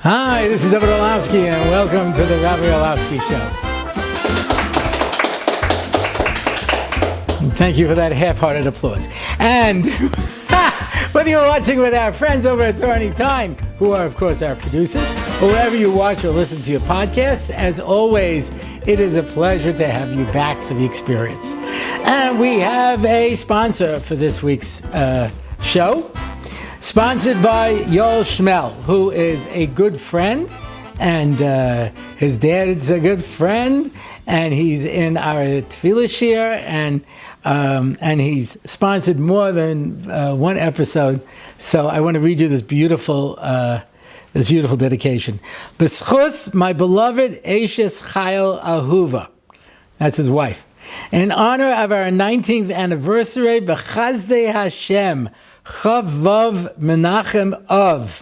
Hi, this is Rabbi Orlofsky, and welcome to the Rabbi Orlofsky Show. Thank you for that half-hearted applause. And whether you're watching with our friends over at Torah Anytime, who are, of course, our producers, or wherever you watch or listen to your podcasts, as always, it is a pleasure to have you back for the experience. And we have a sponsor for this week's show, sponsored by Yoel Shmuel, who is a good friend, and his dad's a good friend, and he's in our tefillah shir, and he's sponsored more than one episode. So I want to read you this beautiful dedication. B'schus my beloved aishes chayil Ahuva. That's his wife. In honor of our 19th anniversary, B'chasdei Hashem, chaf Menechem Av.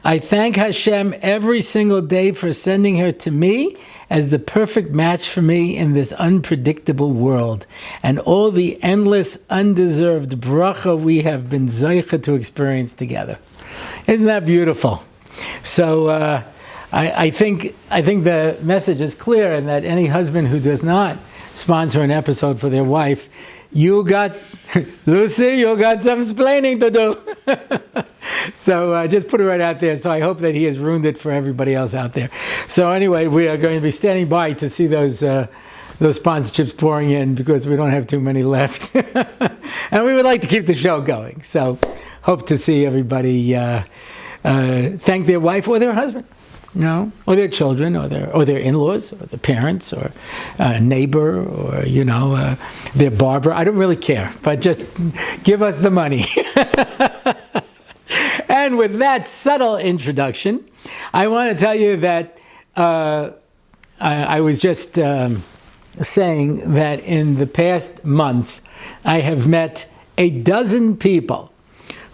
I thank Hashem every single day for sending her to me as the perfect match for me in this unpredictable world, and all the endless, undeserved bracha we have been zoche to experience together. Isn't that beautiful? So I think the message is clear, and that any husband who does not sponsor an episode for their wife, Lucy, you got some explaining to do. So just put it right out there. So I hope that he has ruined it for everybody else out there. So anyway, we are going to be standing by to see those sponsorships pouring in, because we don't have too many left. And we would like to keep the show going. So hope to see everybody thank their wife or their husband. Or their children, or their in-laws, or the parents, or a neighbor, or their barber. I don't really care, but just give us the money. And with that subtle introduction, I want to tell you that I was just saying that in the past month, I have met a dozen people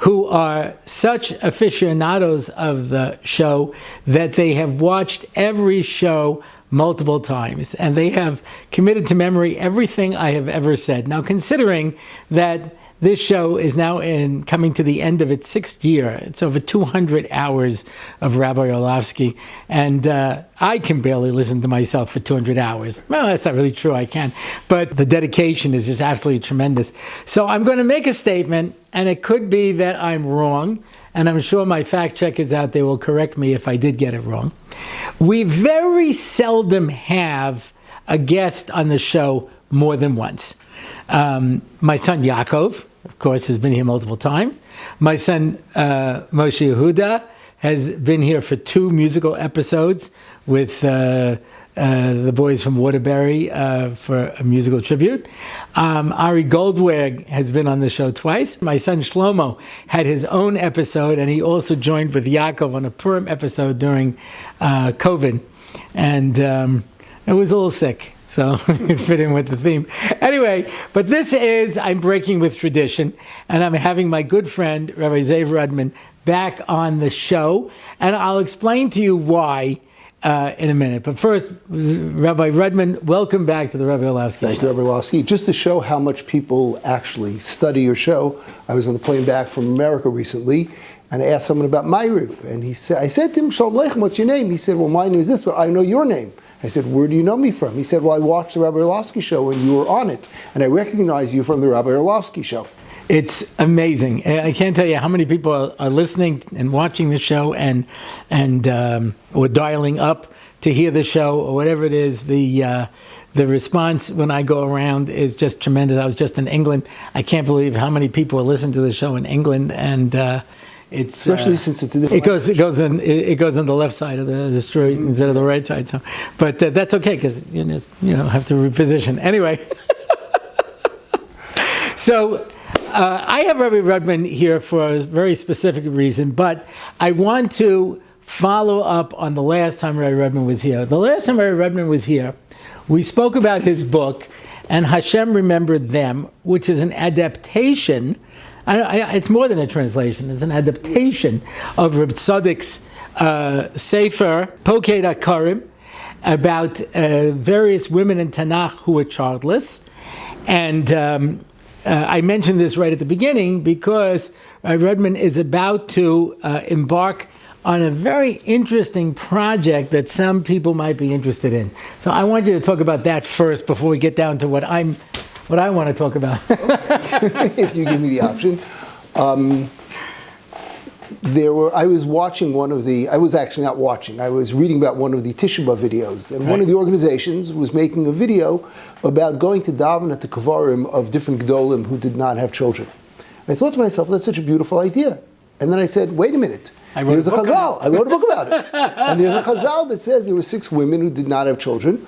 who are such aficionados of the show that they have watched every show multiple times, and they have committed to memory everything I have ever said. Now, considering that this show is now coming to the end of its 6th year, it's over 200 hours of Rabbi Orlofsky, and I can barely listen to myself for 200 hours. Well, that's not really true, I can, but the dedication is just absolutely tremendous. So I'm going to make a statement, and it could be that I'm wrong, and I'm sure my fact checkers out there will correct me if I did get it wrong. We very seldom have a guest on the show more than once. My son Yaakov, of course, has been here multiple times. My son Moshe Yehuda has been here for 2 musical episodes with the boys from Waterbury for a musical tribute. Ari Goldwag has been on the show twice. My son Shlomo had his own episode, and he also joined with Yaakov on a Purim episode during COVID. And it was a little sick, so it fit in with the theme. Anyway, but I'm breaking with tradition, and I'm having my good friend, Rabbi Rudman, back on the show, and I'll explain to you why in a minute. But first, Rabbi Rudman, welcome back to the Rabbi Orlofsky Show. Thank you, Rabbi Orlofsky. Just to show how much people actually study your show, I was on the plane back from America recently, and I asked someone about Ma'ariv, and I said to him, Shalom Aleichem, what's your name? He said, well, my name is this, but I know your name. I said, where do you know me from? He said, well, I watched the Rabbi Orlofsky Show and you were on it, and I recognize you from the Rabbi Orlofsky Show. It's amazing. I can't tell you how many people are listening and watching the show and or dialing up to hear the show or whatever it is. The response when I go around is just tremendous. I was just in England. I can't believe how many people are listening to the show in England, and it's especially since it's a different it goes on the left side of the street instead of the right side. So, but that's okay, because you have to reposition anyway. So. I have Rabbi Rudman here for a very specific reason, but I want to follow up on the last time Rabbi Rudman was here. The last time Rabbi Rudman was here, we spoke about his book, and Hashem Remembered Them, which is an adaptation. It's more than a translation. It's an adaptation of Reb Tzadik's Sefer, Pokei Karim, about various women in Tanakh who were childless. And I mentioned this right at the beginning because Rudman is about to embark on a very interesting project that some people might be interested in. So I want you to talk about that first before we get down to what I want to talk about. If you give me the option. I was watching I was actually not watching, I was reading about one of the Tisha B'Av videos, and one of the organizations was making a video about going to daven at the kavarim of different gedolim who did not have children. I thought to myself, that's such a beautiful idea. And then I said, wait a minute, there's a chazal. I wrote a book about it. And there's a chazal that says there were 6 women who did not have children.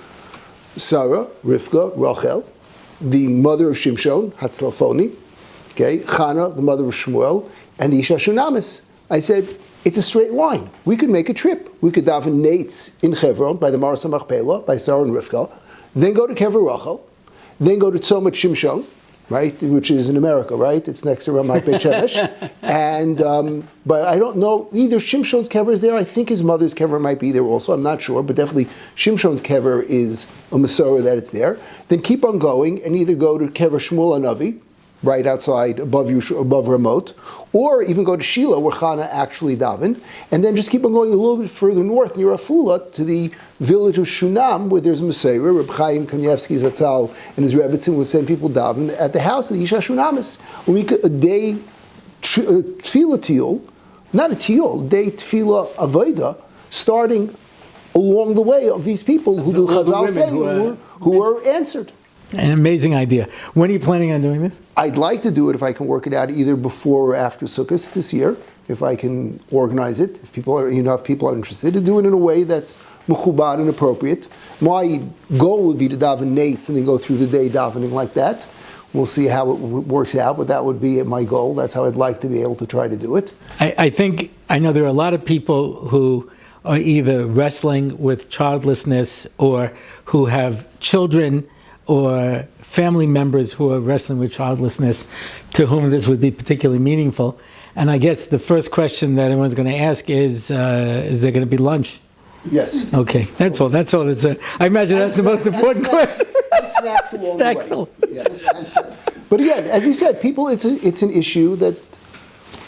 Sarah, Rivka, Rachel, the mother of Shimshon, Hatzlafoni, okay, Chana, the mother of Shmuel, and the Isha Shunamis. I said, it's a straight line. We could make a trip. We could daven Nates in Hebron by the Maras HaMachpelah, by Sarah and Rivka, then go to Kever Rachel, then go to Tzomat Shimshon, right, which is in America, right? It's next to Ramat Beit Shemesh. And, but I don't know, either Shimshon's kever is there, I think his mother's kever might be there also, I'm not sure, but definitely Shimshon's kever is a Masorah that it's there. Then keep on going and either go to Kever Shmuel HaNavi, right outside, above Ramot, or even go to Shiloh, where Chana actually davened, and then just keep on going a little bit further north, near Afula, to the village of Shunam, where there's a Mesorah. Reb Chaim Kanievsky Zatzal and his Rebbetzin would send people daven at the house of the Isha Shunamis. A day tefillah tiyul, not a tiyul, day tefillah avoda, starting along the way of these people who the Chazal say who were answered. An amazing idea. When are you planning on doing this? I'd like to do it if I can work it out either before or after Sukkot this year, if I can organize it, if people are interested, to do it in a way that's mechubad and appropriate. My goal would be to daven nates and then go through the day davening like that. We'll see how it works out, but that would be my goal. That's how I'd like to be able to try to do it. I know there are a lot of people who are either wrestling with childlessness or who have children or family members who are wrestling with childlessness, to whom this would be particularly meaningful. And I guess the first question that everyone's going to ask is there going to be lunch? Yes. Okay, that's all. I imagine that's the most important question. And snacks along the way. Yes. But again, as you said, people, it's an issue that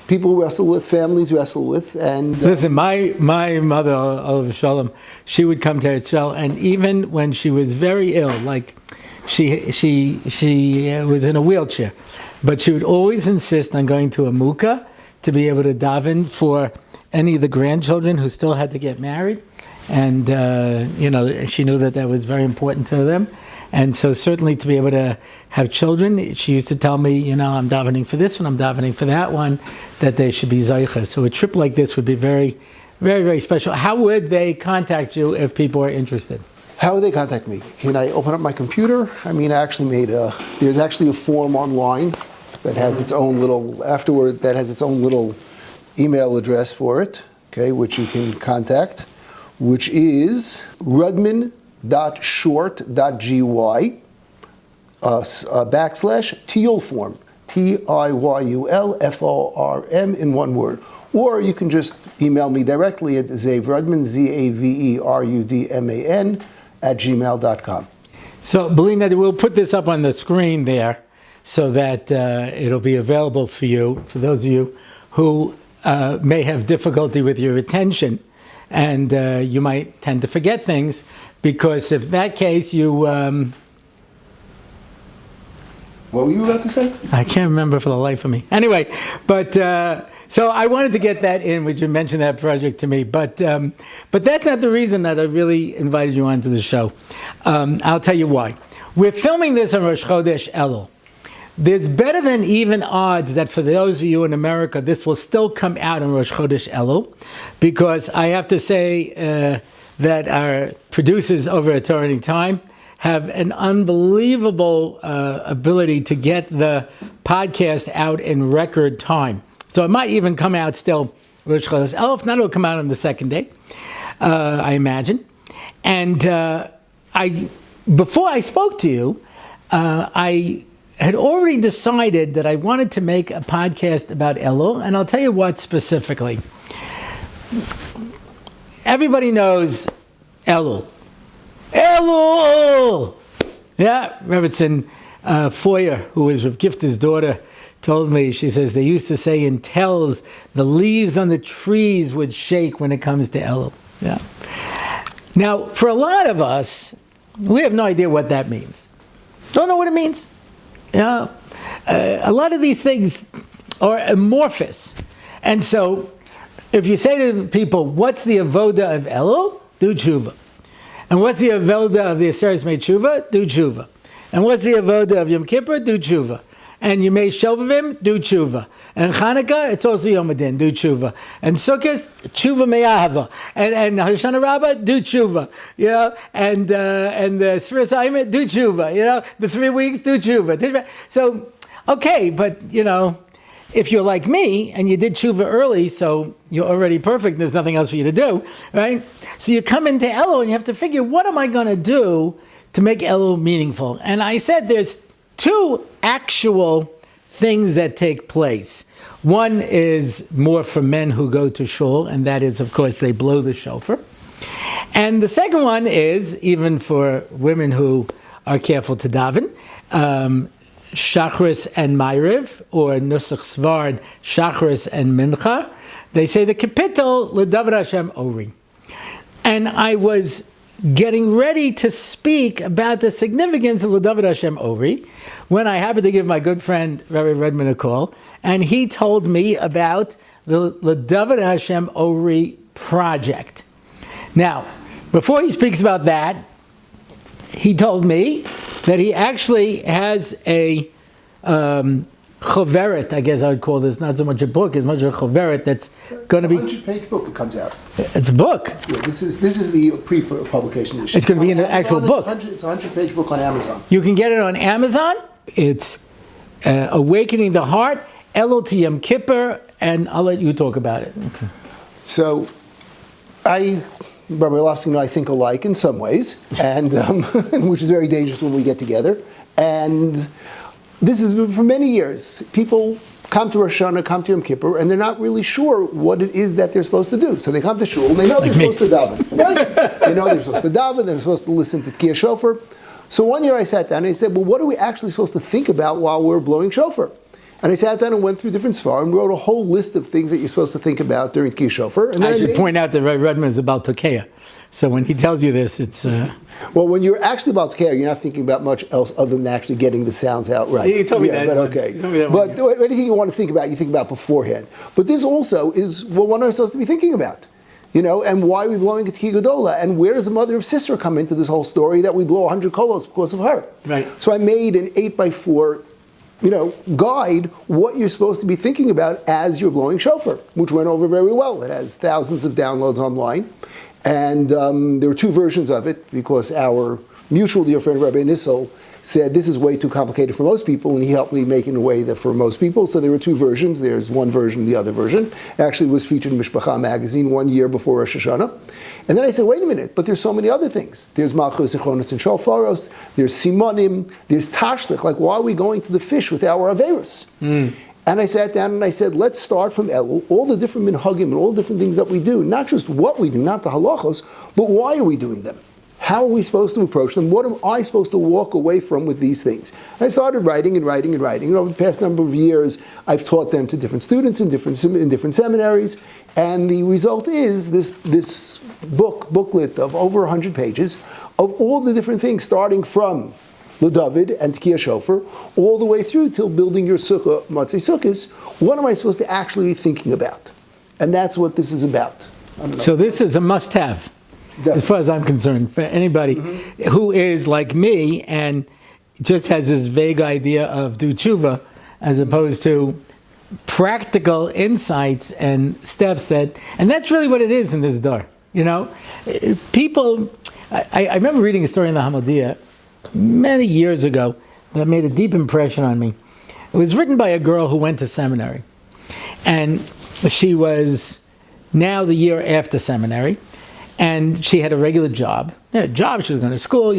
people wrestle with, families wrestle with, and listen, my mother, Olav Shalom, she would come to Israel, and even when she was very ill, like she was in a wheelchair, but she would always insist on going to a mukah to be able to daven for any of the grandchildren who still had to get married, and she knew that was very important to them. And so certainly to be able to have children, she used to tell me, I'm davening for this one, I'm davening for that one, that they should be zoche. So a trip like this would be very, very, very special. How would they contact you if people are interested? How would they contact me? Can I open up my computer? I actually there's actually a form online that has its own little email address for it, okay, which you can contact, which is Rudman.short.gy /tiyul form, TIYULFORM in one word. Or you can just email me directly at zaverudman, ZAVERUDMAN @gmail.com. So, Belina, we'll put this up on the screen there so that it'll be available for you, for those of you who may have difficulty with your attention, and you might tend to forget things, because if that case you... What were you about to say? I can't remember for the life of me. Anyway, but so I wanted to get that in, which you mentioned that project to me, but that's not the reason that I really invited you onto the show. I'll tell you why. We're filming this on Rosh Chodesh Elul. There's better than even odds that for those of you in America, this will still come out on Rosh Chodesh Elul, because I have to say that our producers over at Torah Time have an unbelievable ability to get the podcast out in record time. So it might even come out still Rosh Chodesh Elul. If not, it'll come out on the second day, I imagine. And before I spoke to you, I had already decided that I wanted to make a podcast about Elul, and I'll tell you what specifically. Everybody knows Elul. Elul! Yeah, Rebbetzin Foyer, who was Rav Gifter's daughter, told me, she says, they used to say in tells, the leaves on the trees would shake when it comes to Elul. Yeah. Now, for a lot of us, we have no idea what that means. Don't know what it means. Yeah. A lot of these things are amorphous. And so, if you say to people, what's the avoda of Elul? Do tshuva. And what's the avoda of the Aseres Mei Tshuva? Do tshuva. And what's the avoda of Yom Kippur? Do tshuva. And Yemei Shovavim, do tshuva. And Chanukah, it's also Yom Adin, do tshuva. And Sukkot, tshuva me'ahava. And Hoshana Rabbah, do tshuva. You know, and the Sfiras Haimet, do tshuva. You know, the 3 weeks, do tshuva. So, okay, but you know, if you're like me and you did tshuva early, so you're already perfect, there's nothing else for you to do, right? So you come into Elul and you have to figure, what am I going to do to make Elul meaningful? And I said there's 2 actual things that take place. One is more for men who go to shul, and that is, of course, they blow the shofar. And the second one is, even for women who are careful to daven, Shachris and Ma'ariv, or Nusach Svard, Shachris and Mincha. They say the kapitel L'Dovid Hashem Ori. And I was getting ready to speak about the significance of L'Dovid Hashem Ori when I happened to give my good friend Rabbi Rudman a call, and he told me about the L'Dovid Hashem Ori project. Now, before he speaks about that, he told me that he actually has a choveret, I guess I would call this, not so much a book as much a choveret that's going to be... It's a 100-page book it comes out. It's a book. Yeah, this is the pre-publication issue. It's going to be an actual book. It's a 100-page book on Amazon. You can get it on Amazon. It's Awakening the Heart, Elul to Yom Kippur, and I'll let you talk about it. Okay. So, Rabbi Orlofsky and I think alike in some ways, and which is very dangerous when we get together. And this has been for many years. People come to Rosh Hashanah, come to Yom Kippur, and they're not really sure what it is that they're supposed to do. So they come to shul, and they know they're supposed to daven. Right? They know they're supposed to daven, they're supposed to listen to Tkiyah Shofar. So one year I sat down and I said, well, what are we actually supposed to think about while we're blowing shofar? And I sat down and went through different svar and wrote a whole list of things that you're supposed to think about during Tkiyah Shofar. And then I should point out that Rudman is about Tokeya. So when he tells you this, it's... Well, when you're actually about to care, you're not thinking about much else other than actually getting the sounds out right. You told me that. But okay. But anything you want to think about, you think about beforehand. But this also is, well, what are we supposed to be thinking about? You know, and why are we blowing a Tkiyah Gedola? And where does the mother of Sisera come into this whole story that we blow 100 kolos because of her? Right. So I made an 8x4, guide what you're supposed to be thinking about as you're blowing shofar, which went over very well. It has thousands of downloads online. And there were 2 versions of it because our mutual dear friend Rabbi Nissel said this is way too complicated for most people, and he helped me make it in a way that for most people. So there were 2 versions. There's one version and the other version. It actually was featured in Mishpacha magazine 1 year before Rosh Hashanah. And then I said, wait a minute, but there's so many other things. There's Malchus, Zichronos, and Shofaros. There's Simonim. There's Tashlich. Like, why are we going to the fish with our Averis? And I sat down and I said, let's start from Elul, all the different minhagim and all the different things that we do, not just what we do, not the halachos, but why are we doing them? How are we supposed to approach them? What am I supposed to walk away from with these things? And I started writing and writing and writing. And over the past number of years, I've taught them to different students in different seminaries. And the result is this booklet of over 100 pages of all the different things, starting from Dovid and Tkiyah Shofar, all the way through till building your sukkah, Matzei Sukkos. What am I supposed to actually be thinking about? And that's what this is about. So this is a must-have, as far as I'm concerned, for anybody who is like me and just has this vague idea of do tshuva, as opposed to practical insights and steps and that's really what it is in this door. People, I remember reading a story in the Hamelech many years ago that made a deep impression on me. It was written by a girl who went to seminary, and she was now the year after seminary, and she had a regular job. She was going to school,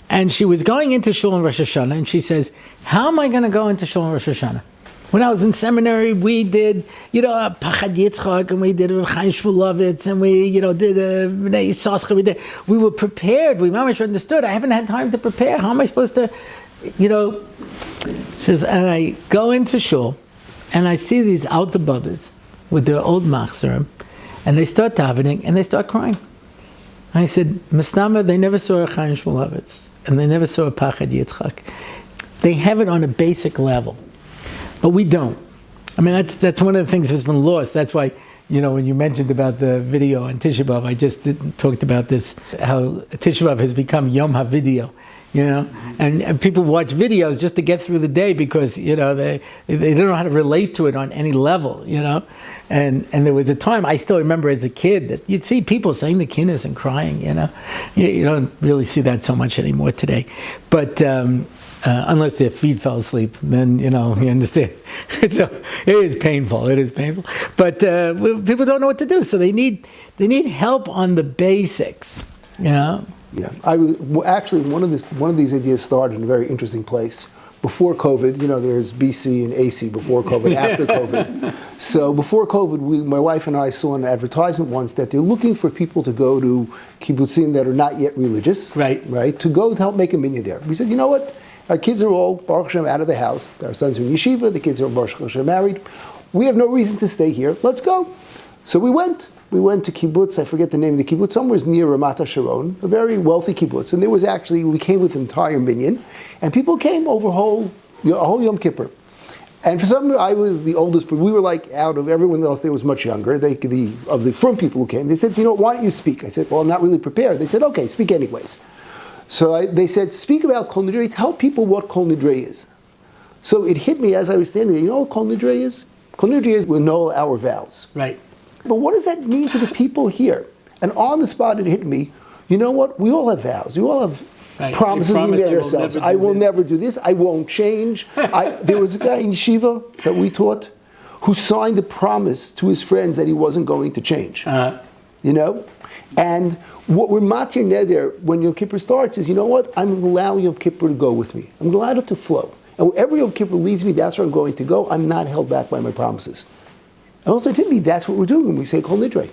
and she was going into shul in Rosh Hashanah, and she says, how am I going to go into shul in Rosh Hashanah? When I was in seminary, we did, Pachad Yitzchak, and we did Chaim Shmulovitz, and we, did Bnei Yissaschar. We were prepared. We mamish understood. I haven't had time to prepare. How am I supposed to you know, she says, and I go into shul, and I see these alter bubbas with their old machzerim, and they start davening, and they start crying. I said, Mastama, they never saw a Chaim Shmulovitz, and they never saw a Pachad Yitzchak. They have it on a basic level, but we don't. I mean, that's one of the things that's been lost. That's why, you know, when you mentioned about the video on Tisha B'Av, I just talked about this, how Tisha B'Av has become Yom HaVideo, you know, and people watch videos just to get through the day because, you know, they don't know how to relate to it on any level, you know. And there was a time, I still remember as a kid, that you'd see people saying the kinnis and crying, you know. You don't really see that so much anymore today. But unless their feet fell asleep, then, you know, you understand. It is painful. It is painful. But people don't know what to do, so they need help on the basics, you know. Yeah, actually one of these ideas started in a very interesting place. Before COVID, you know, there's BC and AC, before COVID, after COVID. So before COVID, my wife and I saw an advertisement once that they're looking for people to go to kibbutzim that are not yet religious, right, to go to help make a minyan there. We said, you know what? Our kids are all, Baruch Hashem, out of the house. Our sons are in yeshiva. The kids are, Baruch Hashem, married. We have no reason to stay here. Let's go. So we went. We went to kibbutz, I forget the name of the kibbutz, somewhere near Ramat HaSharon, a very wealthy kibbutz. And there was actually, we came with an entire minyan, and people came over a whole Yom Kippur. And for some reason, I was the oldest, but we were like, out of everyone else there was much younger, of the front people who came. They said, you know, why don't you speak? I said, well, I'm not really prepared. They said, okay, speak anyways. So they said, speak about Kol Nidrei, tell people what Kol Nidrei is. So it hit me as I was standing there, you know what Kol Nidrei is? Kol Nidrei is we annul our vows. Right. But what does that mean to the people here? And on the spot it hit me, you know what? We all have vows. We all have promises we made ourselves. I will never do this. I won't change. There was a guy in yeshiva that we taught who signed a promise to his friends that he wasn't going to change. You know? And what we're matir neder when Yom Kippur starts is, you know what? I'm going to allow Yom Kippur to go with me. I'm going to allow it to flow. And wherever Yom Kippur leads me, that's where I'm going to go. I'm not held back by my promises. And also, to me, that's what we're doing when we say Kol Nidrei.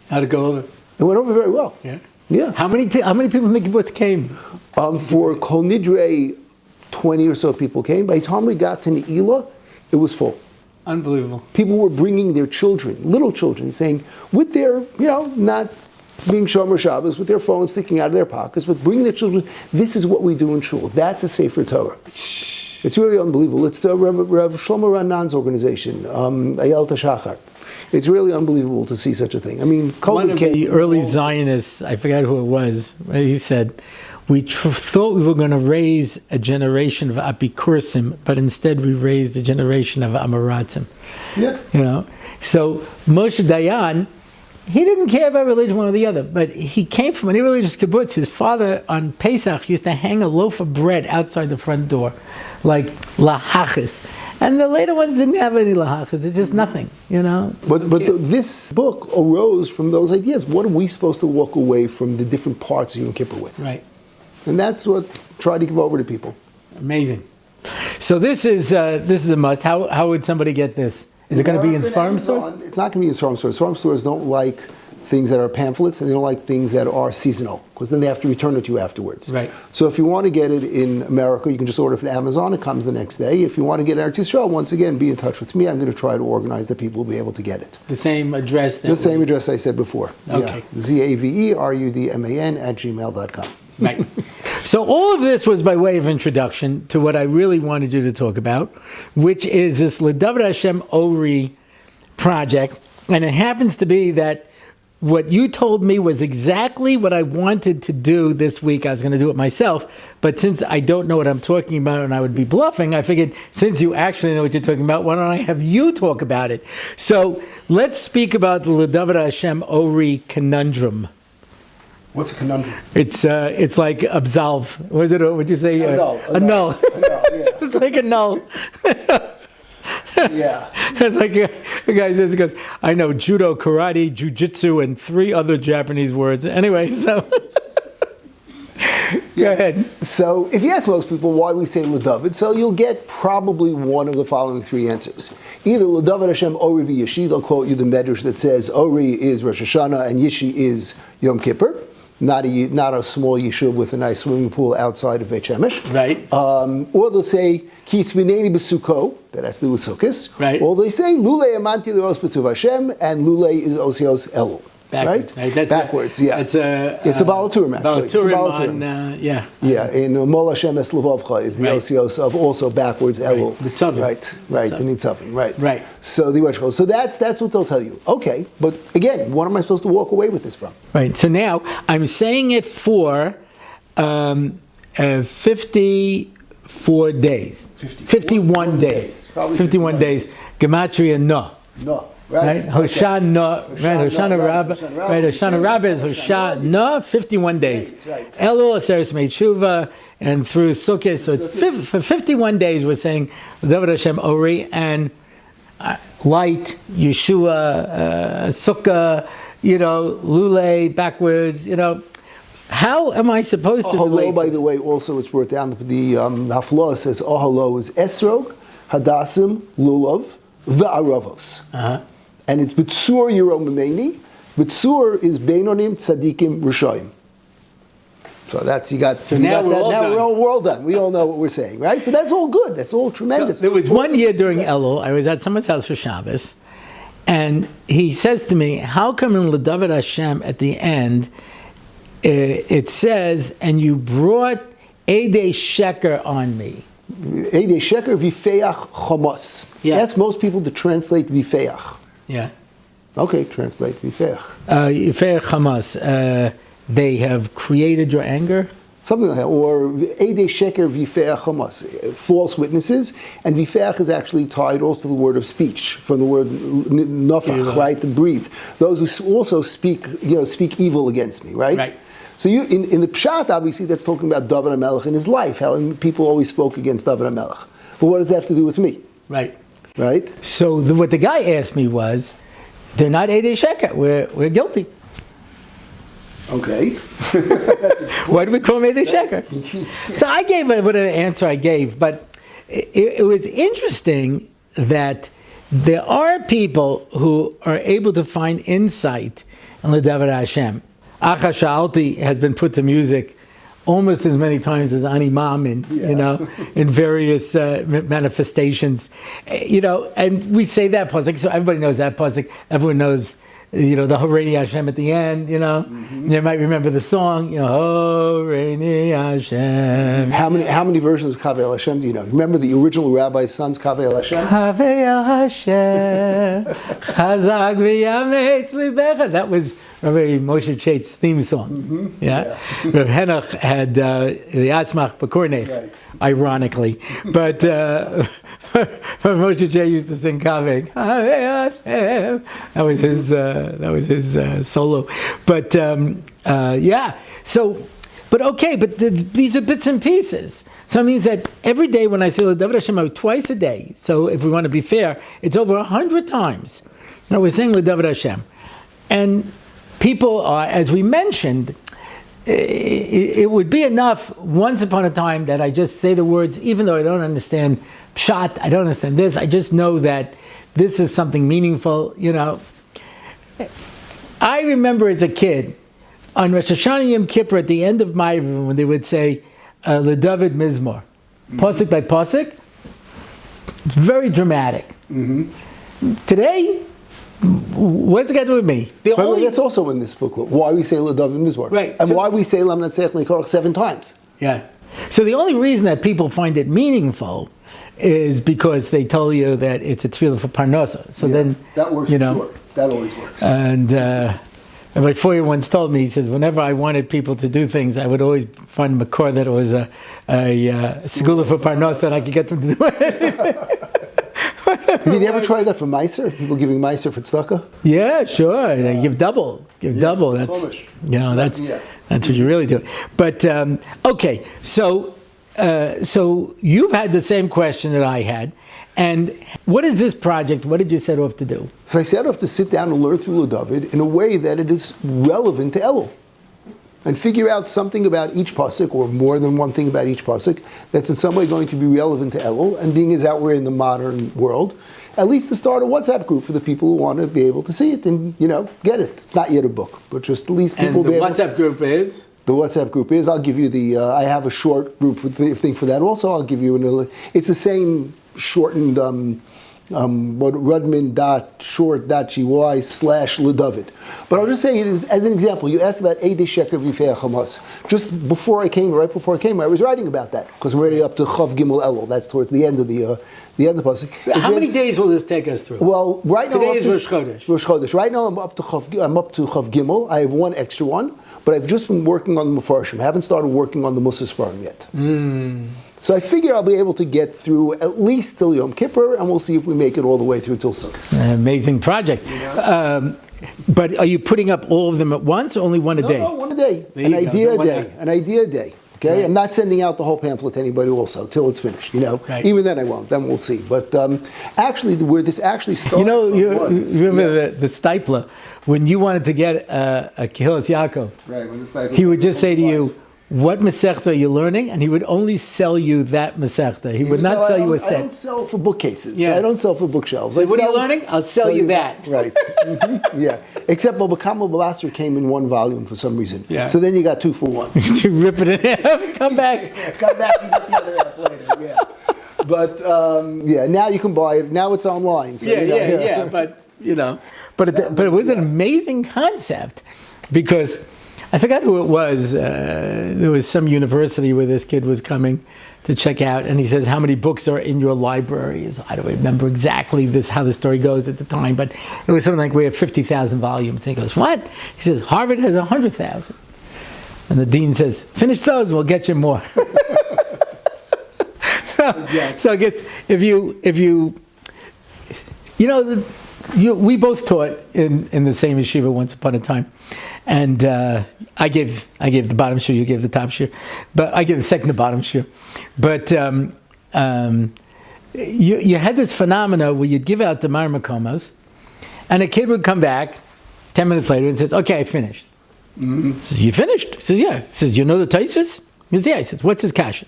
How'd it go over? It went over very well. Yeah. Yeah. How many people in the kibbutz came? For Kol Nidrei, 20 or so people came. By the time we got to Ne'ilah, it was full. Unbelievable. People were bringing their children, little children, saying, with their, you know, not being Shomer Shabbos, with their phones sticking out of their pockets, but bring their children. This is what we do in shul. That's a Sefer Torah. It's really unbelievable. It's Rav Shlomo Ranan's organization, Ayel Tashachar. It's really unbelievable to see such a thing. I mean, COVID one of the early Zionists, I forgot who it was, he said, we thought we were going to raise a generation of apikursim, but instead we raised a generation of amaratzim. Yeah. You know, so Moshe Dayan, he didn't care about religion one or the other, but he came from an irreligious kibbutz. His father on Pesach used to hang a loaf of bread outside the front door, like lahachis. And the later ones didn't have any lahachis. It's just nothing, you know. But this book arose from those ideas. What are we supposed to walk away from the different parts of Yom Kippur with? Right. And that's what I try to give over to people. Amazing. So this is a must. How would somebody get this? Is it going to be in farm stores? It's not going to be in farm stores. Farm stores don't like things that are pamphlets, and they don't like things that are seasonal, because then they have to return it to you afterwards. Right. So if you want to get it in America, you can just order it from Amazon. It comes the next day. If you want to get it out to Israel, once again, be in touch with me. I'm going to try to organize that people will be able to get it. The same address? The same address I said before. Okay. Yeah. zaverudman@gmail.com. Right. So all of this was by way of introduction to what I really wanted you to talk about, which is this Dovid Hashem Ori project. And it happens to be that what you told me was exactly what I wanted to do this week. I was going to do it myself, but since I don't know what I'm talking about and I would be bluffing, I figured since you actually know what you're talking about, why don't I have you talk about it? So let's speak about the Dovid Hashem Ori conundrum. What's a conundrum? It's like absolve. What is it? Would you say? A null. A null. Yeah. It's like a null. Yeah. It's like a guy says, he goes, I know judo, karate, jujitsu, and 3 other Japanese words. Anyway, so go ahead. So if you ask most people why we say L'Dovid, so you'll get probably one of the following 3 answers. Either L'Dovid Hashem Ori v'Yishi, they'll quote you the medrash that says Ori is Rosh Hashanah and Yishi is Yom Kippur. not a small yeshuv with a nice swimming pool outside of Beit Shemesh. Right. Or they'll say, Ki tzvineni b'suko, that has to do with sukkos. Right. Or they say, Lulei amanti l'ros b'tuv Hashem, and Lulei is osios Elul. Backwards, right? That's backwards, yeah. It's a Balaturim, actually. Balaturim on, yeah. Yeah, in Mol Hashem Es Levavcha is the osios of also backwards Elul. The tzavim. Right, the nitzavim, right. Right. So the Weshkol. So that's what they'll tell you. Okay, but again, what am I supposed to walk away with this from? Right, so now I'm saying it for 54 days. 51 days. 51 days. Gematria no. No. Right, Hoshana, right, Hoshana Rabbah, right, Hoshana Rabbah is Hoshana, 51 days. Right. Elul, Aseres Meitshuva, and through Sukkot, so it's for 51 days we're saying Dovid Hashem Ori and light, Yeshua, Sukkah, Lule, backwards, How am I supposed to relate? Ohalo, by the way, also it's brought down, the Haflah says Ohalo is Esrog, Hadassim, Lulav, Ve'aravos. And it's B'tsur Yiro Memeni. B'tsur is Beinonim, Tzadikim, Rishayim. So that's, now we're all done. We all know what we're saying, right? So that's all good. That's all tremendous. So there was one year during Elul, I was at someone's house for Shabbos, and he says to me, how come in L'David Hashem at the end, it says, and you brought Eidei Sheker on me. Eidei Sheker Vifeach Chamos. Yeah. Ask most people to translate Vifeach. Yeah. Okay, translate Vifeach. Vifeach Hamas. They have created your anger? Something like that. Or Eidei Sheker Vifeach Hamas. False witnesses. And Vifeach is actually tied also to the word of speech, from the word nafach, right? To breathe. Those who also speak evil against me, right? Right. So in the Pshat, obviously, that's talking about David Hamelech in his life, how people always spoke against David Hamelech. But what does that have to do with me? Right. Right? So what the guy asked me was, they're not Eidei Sheker, we're guilty. Okay. Why do we call them Eidei Sheker? So I gave whatever answer I gave, but it was interesting that there are people who are able to find insight in the David Hashem. Acha Sha'alti has been put to music almost as many times as Ani Mam in various manifestations, and we say that pasuk, so everybody knows that pasuk. Everyone knows, the Horeini Hashem at the end. You might remember the song, Horeini Hashem. How many versions of Kaveh El Hashem do you know? Remember the original rabbi's son's Kaveh El Hashem? Kaveh El Hashem, Chazak v'yametz libecha. That was Rabbi Moshe Chait's theme song. Yeah. Rav Henoch had Yatzmach B'Kornech, ironically. But Moshe Chait used to sing Kaveh Hashem. That was his solo. But but these are bits and pieces. So it means that every day when I say L'David Hashem, twice a day, so if we want to be fair, it's over 100 times. We're saying L'David Hashem. And people are, as we mentioned, it would be enough once upon a time that I just say the words, even though I don't understand Pshat, I don't understand this, I just know that this is something meaningful, I remember as a kid, on Rosh Hashanah Yom Kippur, at the end of Ma'ariv, when they would say, L'David Mizmor, pasuk by pasuk, very dramatic. Today, what's it got to do with me? By the way, that's also in this booklet. Why we say L'David Mizmor. Right. And why we say Lam Natzech Mekorach 7 times. Yeah. So the only reason that people find it meaningful is because they tell you that it's a tefillah for parnasa. So then, that works, sure. That always works. And Rabbi Foyer once told me, he says, whenever I wanted people to do things, I would always find makor that it was a segula for parnasa, and I could get them to do it. Did you ever try that for Meiser? People giving Meiser for tzedakah? Yeah, sure. Give double. Double. That's that's what you really do. But okay, so you've had the same question that I had, and what is this project? What did you set off to do? So I set off to sit down and learn through Dovid in a way that it is relevant to Elul, and figure out something about each pasuk, or more than one thing about each pasuk, that's in some way going to be relevant to Elul, and being as out we're in the modern world, at least to start a WhatsApp group for the people who want to be able to see it and, get it. It's not yet a book, but just at least people and the WhatsApp group is? The WhatsApp group is, I'll give you I have a short group thing for that also. I'll give you it's the same shortened, Rudman.short.gy/Dovid. But I'll just say it as an example. You asked about Eidei Sheker V'Yifei Hamas. Just right before I came, I was writing about that because I'm already up to Chav Gimel Elul. That's towards the end of the pasuk. How many days will this take us through? Well, right now today is Rosh Chodesh. Rosh Chodesh. Right now I'm up to Chav Gimel. I have one extra one, but I've just been working on the Mefarshim. I haven't started working on the Musas Farim yet. So I figure I'll be able to get through at least till Yom Kippur, and we'll see if we make it all the way through till Sukkot. An amazing project. But are you putting up all of them at once, or only one a day? No, one a day. An idea a day. Okay, right. I'm not sending out the whole pamphlet to anybody also till it's finished. Right. Even then I won't. Then we'll see. But actually, where this actually started, you remember the Stipler when you wanted to get a Kehillas Yaakov. Right. When the Stipler, he would just say to you, "What Masechta are you learning?" And he would only sell you that Masechta. He would not sell you a set. I don't sell for bookcases. Yeah. I don't sell for bookshelves. So what are you learning? I'll sell you that. Right. Yeah. Except Bobakama Balaster came in one volume for some reason. Yeah. So then you got 2 for 1. You rip it in half. Come back. Come back and get the other half later. Yeah. But now you can buy it. Now it's online. So Yeah. But it was an amazing concept because I forgot who it was. There was some university where this kid was coming to check out, and he says, "How many books are in your libraries?" I don't remember exactly how the story goes at the time, but it was something like we have 50,000 volumes. And he goes, "What?" He says, "Harvard has 100,000." And the dean says, "Finish those, we'll get you more." So I guess if you we both taught in the same yeshiva once upon a time, and I gave the bottom shiur, you gave the top shiur, but I gave the second to bottom shiur. But you had this phenomena where you'd give out the Mar Makomos, and a kid would come back 10 minutes later and says, "Okay, I finished." Mm-hmm. Says, "You finished?" He says, "Yeah." He says, "You know the Taisvis?" He says, "Yeah." He says, "What's his kasha?"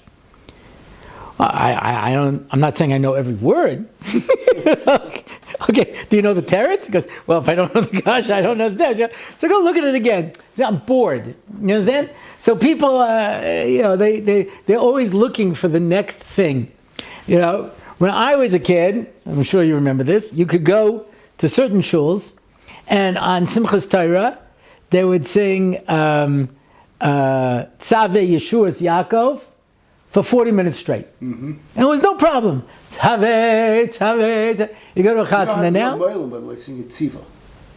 I'm not saying I know every word. Okay, do you know the teretz? He goes, "Well, if I don't know the kasha, I don't know the teretz." So go look at it again. See, I'm bored. You understand? So people, they're always looking for the next thing. When I was a kid, I'm sure you remember this, you could go to certain shuls, and on Simchas Torah, they would sing Tzaveh Yeshuas Yaakov for 40 minutes straight. Mm-hmm. And it was no problem. Tzaveh, Tzaveh. You go to a chasana now? By the way, sing it Tziva.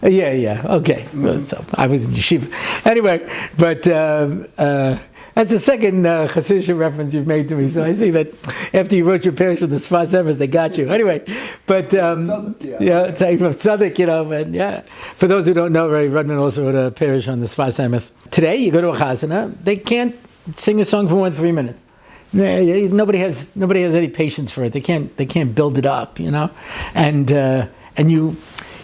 Yeah, okay. Mm-hmm. So I was in yeshiva. Anyway, but that's the second Hasidic reference you've made to me. So I see that after you wrote your parish with the Sfas Emes, they got you. Anyway, but it's like from Tzaddik, but yeah. For those who don't know, Rudman also wrote a parish on the Sfas Emes. Today, you go to a chasana, they can't sing a song for more than 3 minutes. Nobody has any patience for it. They can't build it up, and you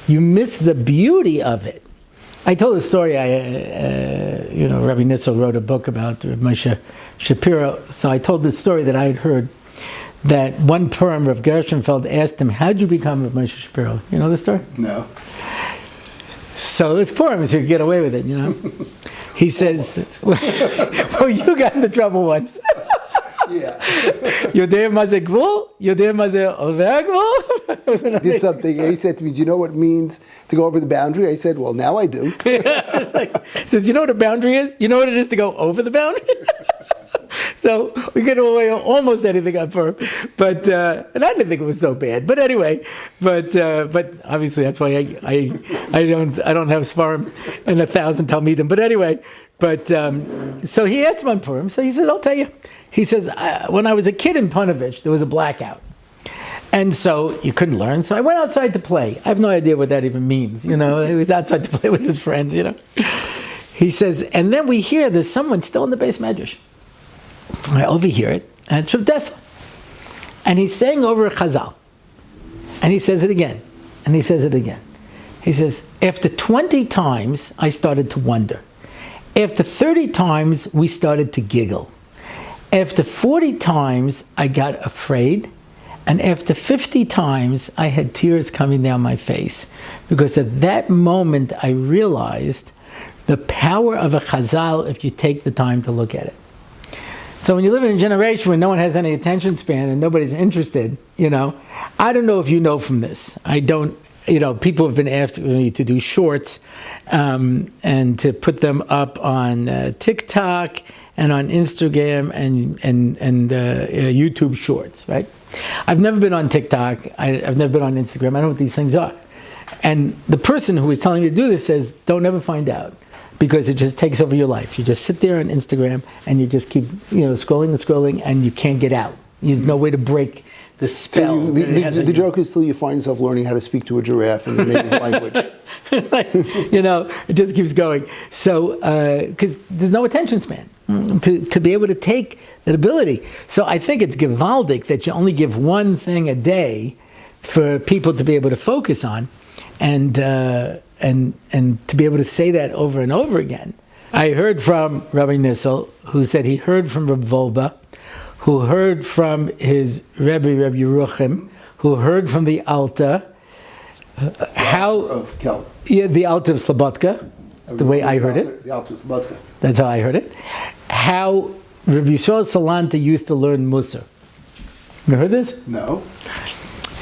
miss the beauty of it. I told a story. Rabbi Nitzel wrote a book about Moshe Shapiro. So I told the story that I had heard that one Purim, Rav Gershenfeld asked him, "How did you become Rav Moshe Shapiro?" You know the story? No. So it's Purim, so you get away with it, He says, "Well, you got into trouble once." Yeah. Yodeh mazeh gvul? Yodeh mazeh over gvul? Did something, and he said to me, "Do you know what it means to go over the boundary?" I said, "Well, now I do." He says, "You know what a boundary is? You know what it is to go over the boundary?" So we get away almost anything on Purim, but and I didn't think it was so bad. But anyway, but obviously that's why I don't have Svarim and 1,000 Talmidim. But anyway, so he asked him on Purim. So he says, "I'll tell you." He says, "When I was a kid in Punovich, there was a blackout, and so you couldn't learn. So I went outside to play. I have no idea what that even means. He was outside to play with his friends. He says, and then we hear there's someone still in the base medrash. I overhear it, and it's Rav Dessler. And he's saying over a chazal. And he says it again. And he says it again. He says, after 20 times, I started to wonder. After 30 times, we started to giggle. After 40 times, I got afraid. And after 50 times, I had tears coming down my face, because at that moment I realized the power of a chazal if you take the time to look at it. So when you live in a generation where no one has any attention span and nobody's interested, I don't know if you know from this. I don't, people have been asking me to do shorts and to put them up on TikTok and on Instagram and YouTube shorts, right? I've never been on TikTok. I've never been on Instagram. I don't know what these things are. And the person who was telling me to do this says, don't ever find out, because it just takes over your life. You just sit there on Instagram and you just keep, scrolling and scrolling, and you can't get out. There's no way to break the spell. So the joke is till you find yourself learning how to speak to a giraffe in the native language. It just keeps going. So, because there's no attention span to be able to take that ability. So I think it's gewaldic that you only give one thing a day for people to be able to focus on, and to be able to say that over and over again. I heard from Rabbi Nissel, who said he heard from Rabbi Volba, who heard from his Rabbi Yeruchim, who heard from the Alta, Of Kel. The Alta of Slobodka, the way I heard it. The Alta of Slobodka. That's how I heard it. How Rabbi Yisrael Salanta used to learn Musar. You heard this? No.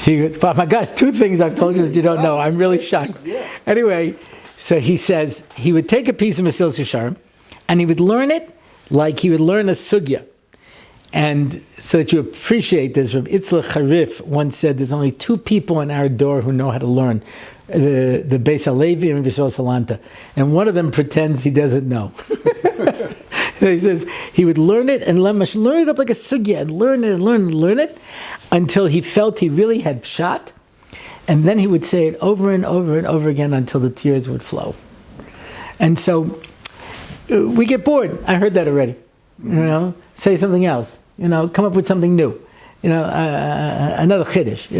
Oh my gosh, 2 things I've told you that you don't know. I'm really shocked. Yeah. Anyway, so he says he would take a piece of Mesilas Yesharim and he would learn it like he would learn a sugya. And so that you appreciate this, Rabbi Itzlach Harif once said there's only 2 people in our door who know how to learn, the Beis HaLevi and Rabbi Yisrael Salanta. And one of them pretends he doesn't know. So he says he would learn it and learn it up like a sugya and learn it and learn it and learn it until he felt he really had pshat. And then he would say it over and over and over again until the tears would flow. And so we get bored. I heard that already. Say something else. Come up with something new. Another chiddush.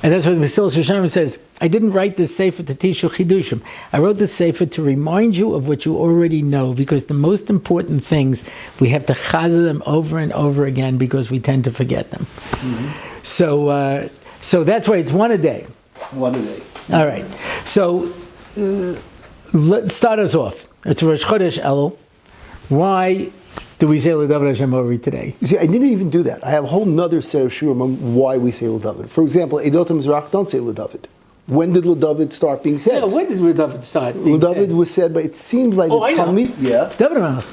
And that's what the Mesilas Yesharim says. I didn't write this sefer to teach you chidushim. I wrote this sefer to remind you of what you already know, because the most important things we have to chaza them over and over again because we tend to forget them. Mm-hmm. So that's why it's 1 a day. 1 a day. All right. So let's start us off. It's Rosh Chodesh Elul. Why do we say L'David Hashem over today? You see, I didn't even do that. I have a whole nother set of shurim on why we say L'David. For example, Eidotim Mizrach don't say L'David. When did L'David start being said? Yeah, when did L'David start being said? L'David was said, but it seemed by the Talmud. Yeah. David Hamelech.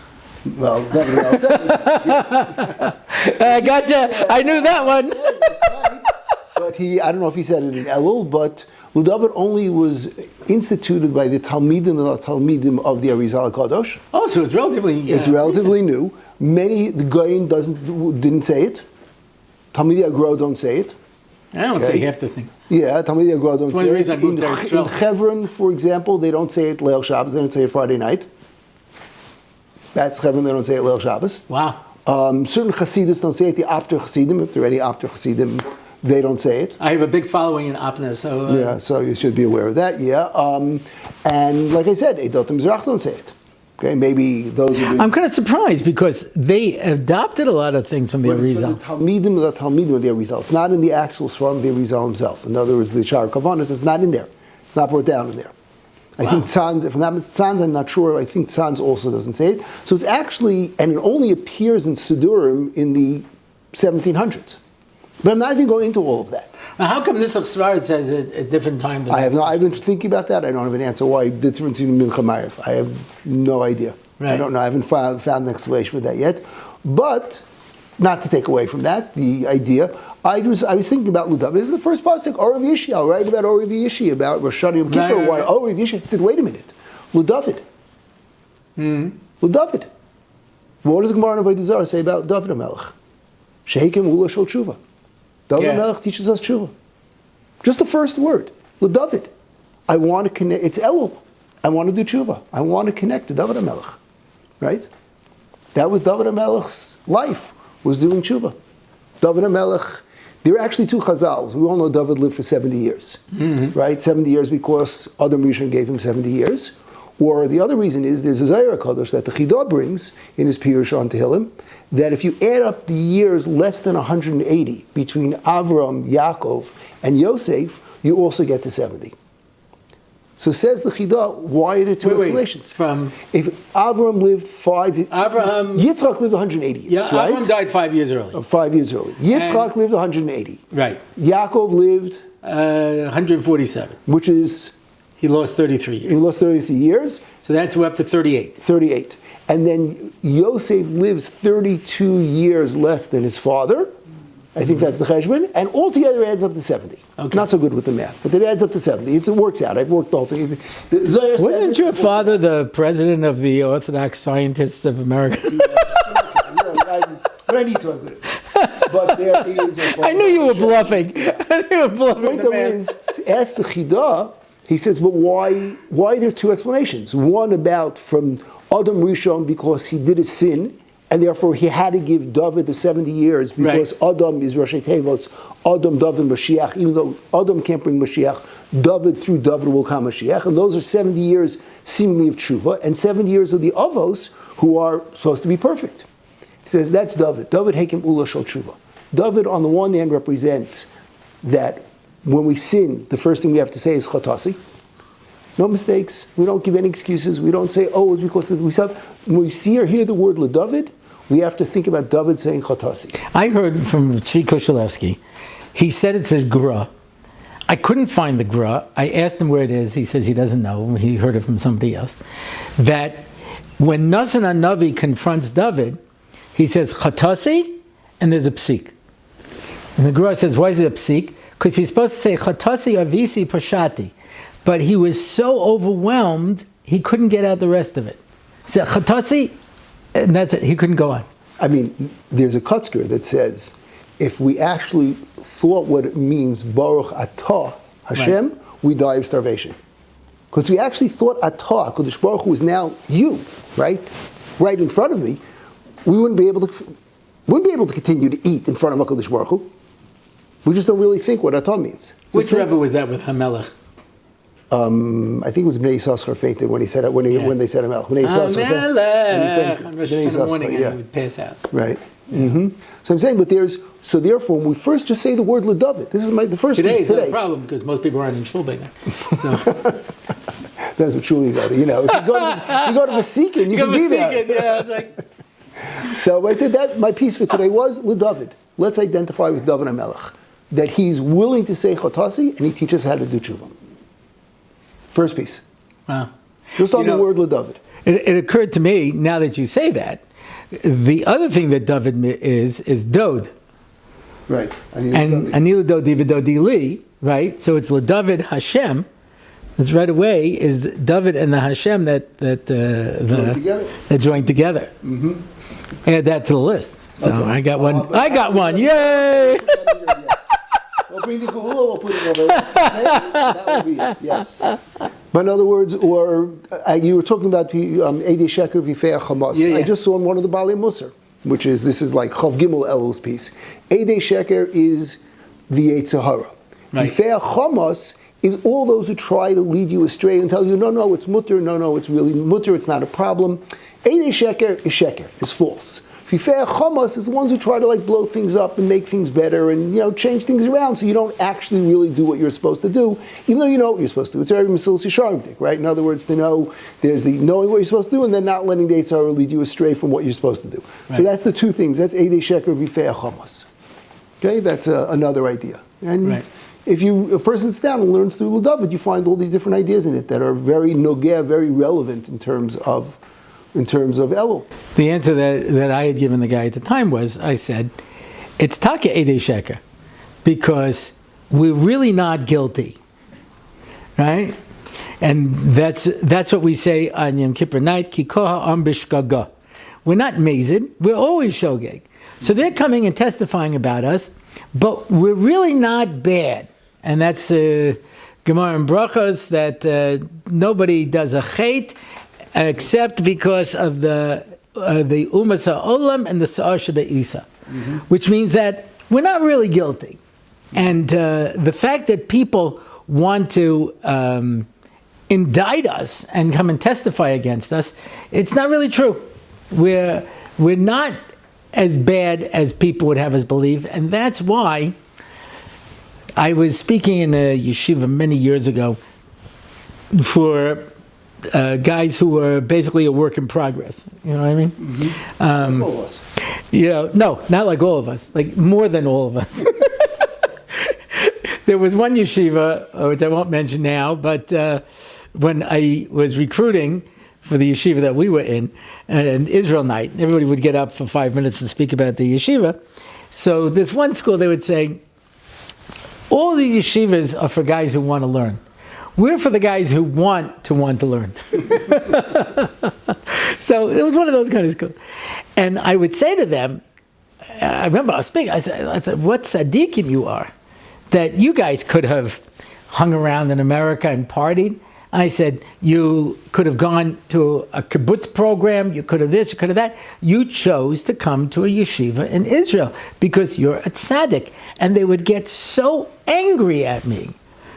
Well, David Hamelech said it. Yes. I gotcha. I knew that one. That's right. But I don't know if he said it in Elul, but L'David only was instituted by the Talmidim of the Arizal HaKadosh. Oh, so it's relatively It's relatively new. The Goyin didn't say it. Talmidei Agro don't say it. I don't say half the things. Yeah, Talmidei Agro don't say it. In In Hebron, for example, they don't say it Leil Shabbos. They don't say it Friday night. That's Hebron. They don't say it Leil Shabbos. Wow. Certain Hasidus don't say it. The Apter Hasidim, if there are any Apter Hasidim, they don't say it. I have a big following in Apna, so... Yeah, so you should be aware of that, yeah. And like I said, Eidotim Mizrach don't say it. Okay, maybe those are... I'm kind of surprised because they adopted a lot of things from the Arizal. The Talmidim of the Arizal. It's not in the actual Sfarim of the Arizal himself. In other words, the Shar Kavanas, it's not in there. It's not brought down in there. I think Tzanz, if not Tzanz, I'm not sure. I think Tzanz also doesn't say it. So it's actually, and it only appears in Sidurim in the 1700s. But I'm not even going into all of that. Now, how come Nusach Svarad says it at different times? I've been thinking about that. I don't have an answer why the difference in Mincha Ma'ariv. I have no idea. Right. I don't know. I haven't found an explanation for that yet. But not to take away from that, the idea. I was thinking about L'David. This is the first pasuk, Orav Yishi. I'll write about Orav Yishi, about Rosh Hashanah Yom Kippur. Why Orav Yishi? I said, wait a minute, L'David. L'David. What does the Gemara in Avodah Zarah say about David HaMelech? Shehekim Ula Shel Tshuva. David HaMelech teaches us Tshuva. Just the first word, L'David. I want to connect. It's Elul. I want to do Tshuva. I want to connect to David HaMelech. Right? That was David HaMelech's life, was doing Tshuva. David HaMelech. There are actually 2 chazals. We all know David lived for 70 years, right? 70 years because Adam Rishon gave him 70 years. Or the other reason is there's a Zayir HaKadosh that the Chidah brings in his Pirush on Tehillim, that if you add up the years less than 180 between Avram, Yaakov, and Yosef, you also get to 70. So says the Chidah, why are there two explanations? If Avram lived Yitzchak lived 180 years, yeah, right? Avram died 5 years early. 5 years early. Yitzchak lived 180. Right. Yaakov lived 147. Which is... He lost 33 years. He lost 33 years. So that's up to 38. 38. And then Yosef lives 32 years less than his father. I think that's the cheshbon. And altogether it adds up to 70. Okay. Not so good with the math, but it adds up to 70. It works out. I've worked the whole thing. Wasn't your father the president of the Orthodox Scientists of America? But I need to, I'm good at it. But there is... I knew you were bluffing. I knew you were bluffing. The point though is, ask the Chidah, he says, but why are there two explanations? One about from Adam Rishon because he did a sin, and therefore he had to give Dovid the 70 years because Adam is Rosh Tevos, Adam, Dovid, Mashiach. Even though Adam can't bring Mashiach, Dovid through Dovid will come Mashiach. And those are 70 years seemingly of tshuva, and 70 years of the Avos who are supposed to be perfect. He says, that's Dovid. Dovid Hekim Ula Shal Tshuva. Dovid on the one hand represents that when we sin, the first thing we have to say is chatasi. No mistakes. We don't give any excuses. We don't say, oh, it's because we said. When we see or hear the word LeDavid, we have to think about David saying chatasi. I heard from Rabbi Orlofsky. He said it's a gra. I couldn't find the gra. I asked him where it is. He says he doesn't know. He heard it from somebody else. That when Nasan HaNavi confronts David, he says chatasi, and there's a psik. And the gra says, why is it a psik? Because he's supposed to say chatasi avisi pashati, but he was so overwhelmed he couldn't get out the rest of it. He said chatasi, and that's it. He couldn't go on. I mean, there's a Kutzker that says if we actually thought what it means Baruch Atah Hashem, we die of starvation. Because we actually thought Atah, Kodesh Baruch Hu is now you, right in front of me. We wouldn't be able to continue to eat in front of HaKadosh Baruch Hu. We just don't really think what Atah means. Which Rebbe was that with Hamelech? I think it was Bnei Yissaschar fainted when he said it, when they said Hamelech. Bnei Yissaschar fainted. On morning and he would pass out. Right. Yeah. Mm-hmm. So I'm saying, so therefore, when we first just say the word LeDavid, this is the first Today's not a problem because most people aren't in shul by now. So. Depends what shul you go to. You know, if you go to Vasikin, you can be there. Yeah, it's like. So I said that my piece for today was LeDavid. Let's identify with David Hamelech. That he's willing to say chatasi and he teaches how to do tshuva. First piece. Wow. Just on the word LeDavid. It occurred to me, now that you say that, the other thing that David is Dod. Right. Anilu Dodi V'Dodi Li, right? So it's LeDavid Hashem. It's right away is David and the Hashem that join together. Mm-hmm. Add that to the list. So okay. I got one. I got one. Yay! We'll bring the Gehula, we'll put it over. That will be it, yes. But in other words, you were talking about the Eidei Sheker V'Fei HaChamas. Yeah. I just saw in one of the Balei Musar, this is like Chav Gimel Elul's piece. Eidei Sheker is the Yetzer Hara. Right. V'Fei HaChamas is all those who try to lead you astray and tell you, no, it's mutter, no, it's really mutter, it's not a problem. Eidei Sheker is false. V'Fei HaChamas is the ones who try to blow things up and make things better and change things around so you don't actually really do what you're supposed to do, even though you know what you're supposed to do. It's very Mesilas Yesharim, right? In other words, there's the knowing what you're supposed to do and then not letting the Yetzer Hara lead you astray from what you're supposed to do. Right. So that's the two things. That's Eidei Sheker V'Fei HaChamas. Okay, that's another idea. And right. If a person sits down and learns through LeDavid, you find all these different ideas in it that are very nogeh, very relevant in terms of Elul. The answer that I had given the guy at the time was, I said, it's Taka Eidei Sheker, because we're really not guilty, right? And that's what we say on Yom Kippur night, Ki koha am b'shgaga. We're not mazid, we're always shogeg. So they're coming and testifying about us, but we're really not bad. And that's the Gemara and Brachos, that nobody does a chait, except because of the Umas HaOlam and the Sa'ar Shebe'isa, which means that we're not really guilty. And the fact that people want to indict us and come and testify against us, it's not really true. We're not as bad as people would have us believe, and that's why I was speaking in a yeshiva many years ago for guys who were basically a work in progress. You know what I mean? Mm-hmm. All of us. No, not like all of us, like more than all of us. There was one yeshiva, which I won't mention now, but when I was recruiting for the yeshiva that we were in, an Israel night, everybody would get up for 5 minutes to speak about the yeshiva. So this one school, they would say, all the yeshivas are for guys who want to learn. We're for the guys who want to learn. So it was one of those kind of schools. And I would say to them, I remember I was speaking, I said, what tzaddikim you are, that you guys could have hung around in America and partied. I said, you could have gone to a kibbutz program, you could have this, you could have that. You chose to come to a yeshiva in Israel because you're a tzaddik. And they would get so angry at me,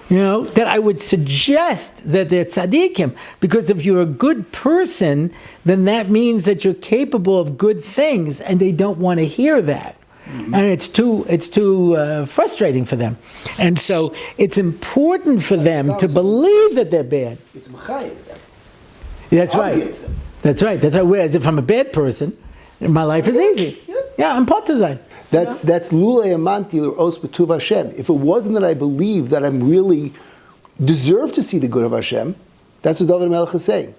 that I would suggest that they're tzaddikim. Because if you're a good person, then that means that you're capable of good things, and they don't want to hear that. Mm-hmm. And it's too frustrating for them. And so it's important for them to believe that they're bad. It's chayil. That's right. That's right. Whereas if I'm a bad person, my life is easy. Yeah, I'm partizan. That's lulei amanti or os b'tuv Hashem. If it wasn't that I believe that I'm really deserve to see the good of Hashem, that's what Dovid Hamelech is saying.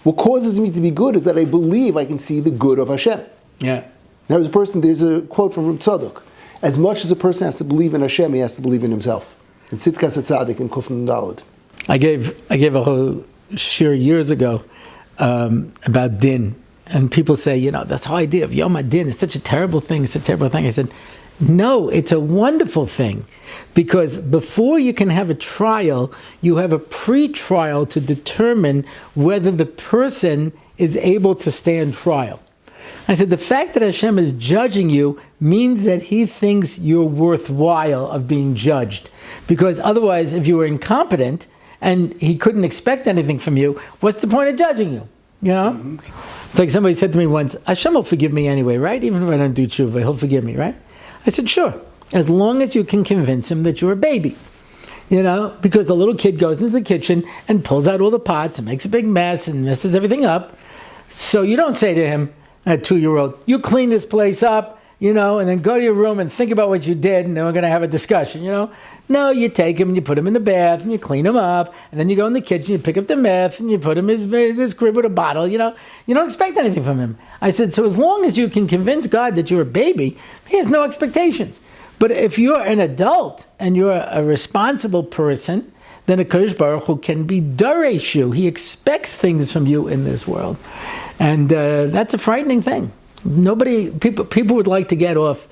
What causes me to be good is that I believe I can see the good of Hashem. Yeah. There's a quote from Reb Tzadok. As much as a person has to believe in Hashem, he has to believe in himself. In Tzidkas HaTzadik in Kuf Nun Daled. I gave a whole shir years ago about din. And people say, this whole idea of Yom HaDin is such a terrible thing, I said, no, it's a wonderful thing. Because before you can have a trial, you have a pre-trial to determine whether the person is able to stand trial. I said, the fact that Hashem is judging you means that He thinks you're worthwhile of being judged. Because otherwise, if you were incompetent and He couldn't expect anything from you, what's the point of judging you? Mm-hmm. It's like somebody said to me once, Hashem will forgive me anyway, right? Even if I don't do tshuva, He'll forgive me, right? I said, sure, as long as you can convince Him that you're a baby. Because the little kid goes into the kitchen and pulls out all the pots and makes a big mess and messes everything up. So you don't say to him, a 2-year-old, you clean this place up, and then go to your room and think about what you did, and then we're going to have a discussion, No, you take him and you put him in the bath and you clean him up, and then you go in the kitchen, you pick up the meth and you put him in his crib with a bottle, You don't expect anything from him. I said, so as long as you can convince God that you're a baby, He has no expectations. But if you're an adult and you're a responsible person, then a Kadosh Baruch Hu can be daresh you. He expects things from you in this world. And that's a frightening thing. People would like to get off.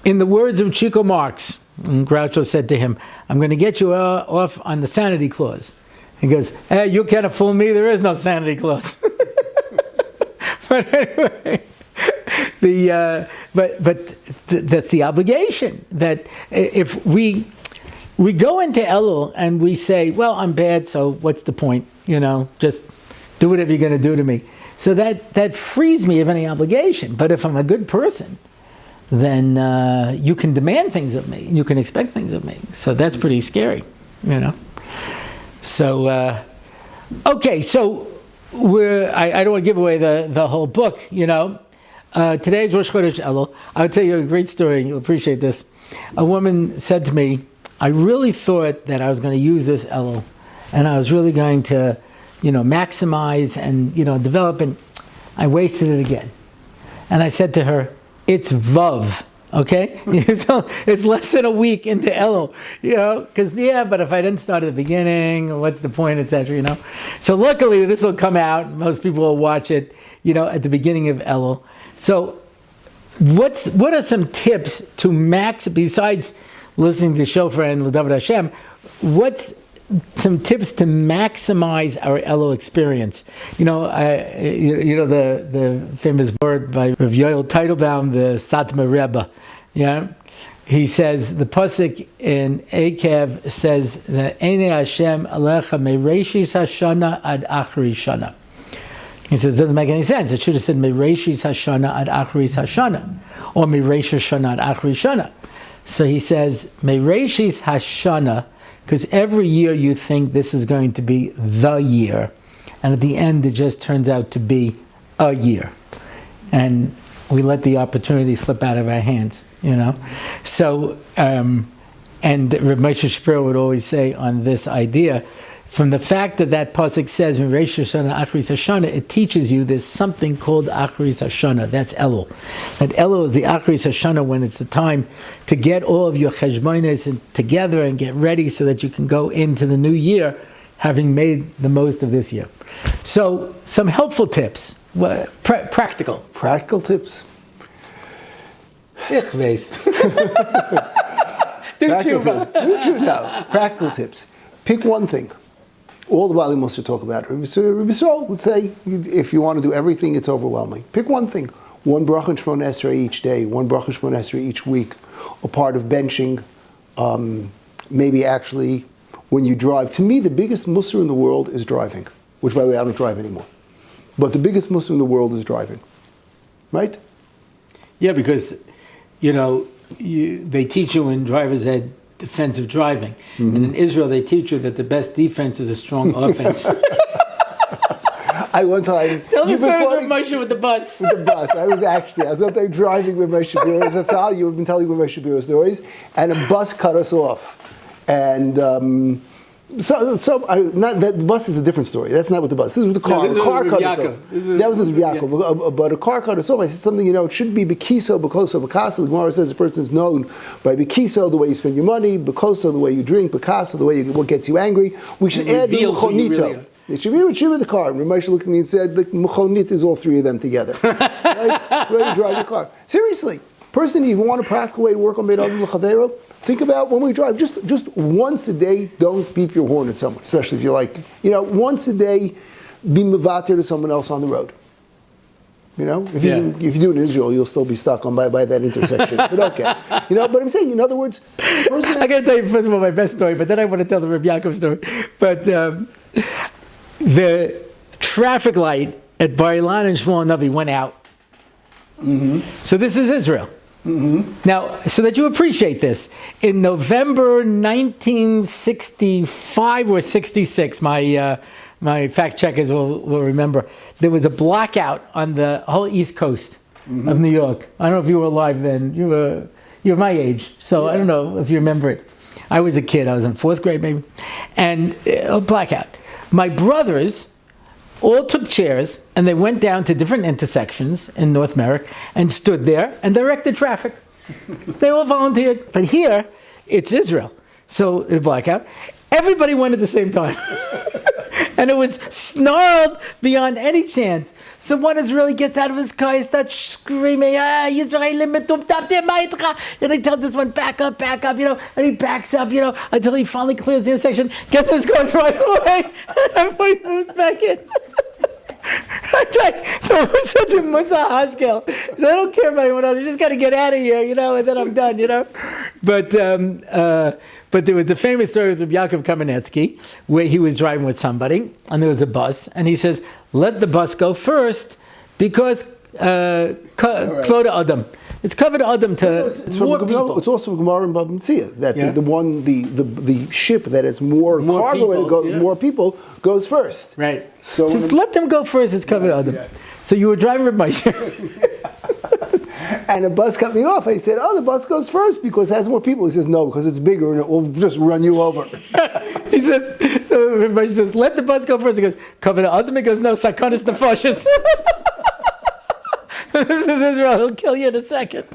In the words of Chico Marx, and Groucho said to him, I'm going to get you off on the sanity clause. He goes, hey, you can't fool me, there is no sanity clause. But anyway, that's the obligation. That if we go into Elul and we say, well, I'm bad, so what's the point? Just do whatever you're going to do to me. So that frees me of any obligation. But if I'm a good person, then you can demand things of me. You can expect things of me. So that's pretty scary, So, okay, so I don't want to give away the whole book, Today's Rosh Chodesh Elul. I'll tell you a great story. You'll appreciate this. A woman said to me, I really thought that I was going to use this Elul, and I was really going to maximize and, develop, and I wasted it again. And I said to her, it's Vav, okay? So it's less than a week into Elul, because, but if I didn't start at the beginning, what's the point, etc., So luckily, this will come out. Most people will watch it, at the beginning of Elul. So what are some tips to besides listening to Shofar and L'David Hashem, what's some tips to maximize our Elul experience? The famous word by Rav Yoel Teitelbaum, the Satmar Rebbe, he says, the pasuk in Akev says that Einei Hashem alecha mereishis hashana ad achri shana. He says, it doesn't make any sense. It should have said mereishis hashana ad achri hashana, or mereishis shana ad achri shana. So he says mereishis hashana, because every year you think this is going to be the year, and at the end it just turns out to be a year, and we let the opportunity slip out of our hands, you know. So, and Reb Moshe Shapiro would always say on this idea, from the fact that pasuk says Mereish Hashanah Achris Hashanah, it teaches you there's something called Achris Hashanah. That's Elul. That Elul is the Achris Hashanah, when it's the time to get all of your cheshbonos together and get ready so that you can go into the new year having made the most of this year. So, some helpful tips. Practical tips. Ich weiß. No, practical tips. Pick one thing. All the Bali Musa talk about it. Rabbi Yisrael would say, if you want to do everything, it's overwhelming. Pick one thing. One bracha and Shemona Esrei each day, one bracha and Shemona Esrei each week. A part of benching, maybe actually when you drive. To me, the biggest Musa in the world is driving, which, by the way, I don't drive anymore. But the biggest Muslim in the world is driving, right? Yeah, because, you know, they teach you in driver's ed defensive driving. Mm-hmm. And in Israel, they teach you that the best defense is a strong offense. One time... Tell the story of Moshe with the bus. With the bus. I was one time driving with Moshe Shapiro. That's how you've been telling me Moshe Shapiro stories. And a bus cut us off. And... the bus is a different story. That's not what the bus. This is with the car. No, the car cut us off. That was with Yaakov. Yeah. But a car cut us off. I said something, it should be bekiso, bekoso, bekasa. The Gemara says a person is known by bekiso, the way you spend your money, bekoso, the way you drink, bekasa, the way what gets you angry. We should add the mechonito. It should be the car. And Ramesh looked at me and said, the mechonit is all three of them together. Right? The way you drive your car. Seriously. Personally, if you want a practical way to work on Beit Adam L'Chavero, think about when we drive, just once a day, don't beep your horn at someone, especially if you like, once a day, be mevater to someone else on the road. If you do it in Israel, you'll still be stuck by that intersection. But okay. But I'm saying, in other words, I got to tell you first of all my best story, but then I want to tell the Reb Yaakov story. But the traffic light at Bar Ilan and Shmuel Navi went out. Mm-hmm. So this is Israel. Mm-hmm. Now, so that you appreciate this, in November 1965 or 66, my fact checkers will remember, there was a blackout on the whole East Coast of New York. I don't know if you were alive then. You're my age, so yeah. I don't know if you remember it. I was a kid. I was in 4th grade maybe, and a blackout. My brothers all took chairs and they went down to different intersections in North Merrick and stood there and directed traffic. They all volunteered. But here, it's Israel. So the blackout. Everybody went at the same time. And it was snarled beyond any chance. So one Israeli gets out of his car, he starts screaming, Yisraelim metumtabtem ma'itcha. And he tells this one, back up, and he backs up, until he finally clears the intersection, gets his car, drives away, and everybody moves back in. That was such a Musa Haskell. So I don't care about anyone else. You just got to get out of here, and then I'm done, But there was the famous story of Yaakov Kamenetsky, where he was driving with somebody, and there was a bus, and he says, let the bus go first, because Kvod Adam. It's covered Adam to more people. It's also Gemara in Bava Metzia, that the ship that has more cargo and more people goes first. Right. So just let them go first, it's covered Adam. Yeah. So you were driving with my ship. And a bus cut me off. I said, the bus goes first because it has more people. He says, no, because it's bigger and it will just run you over. He says, so everybody says, let the bus go first. He goes, cover the Adam. He goes, no, Sakanis Nefashis. This is Israel. He'll kill you in a second.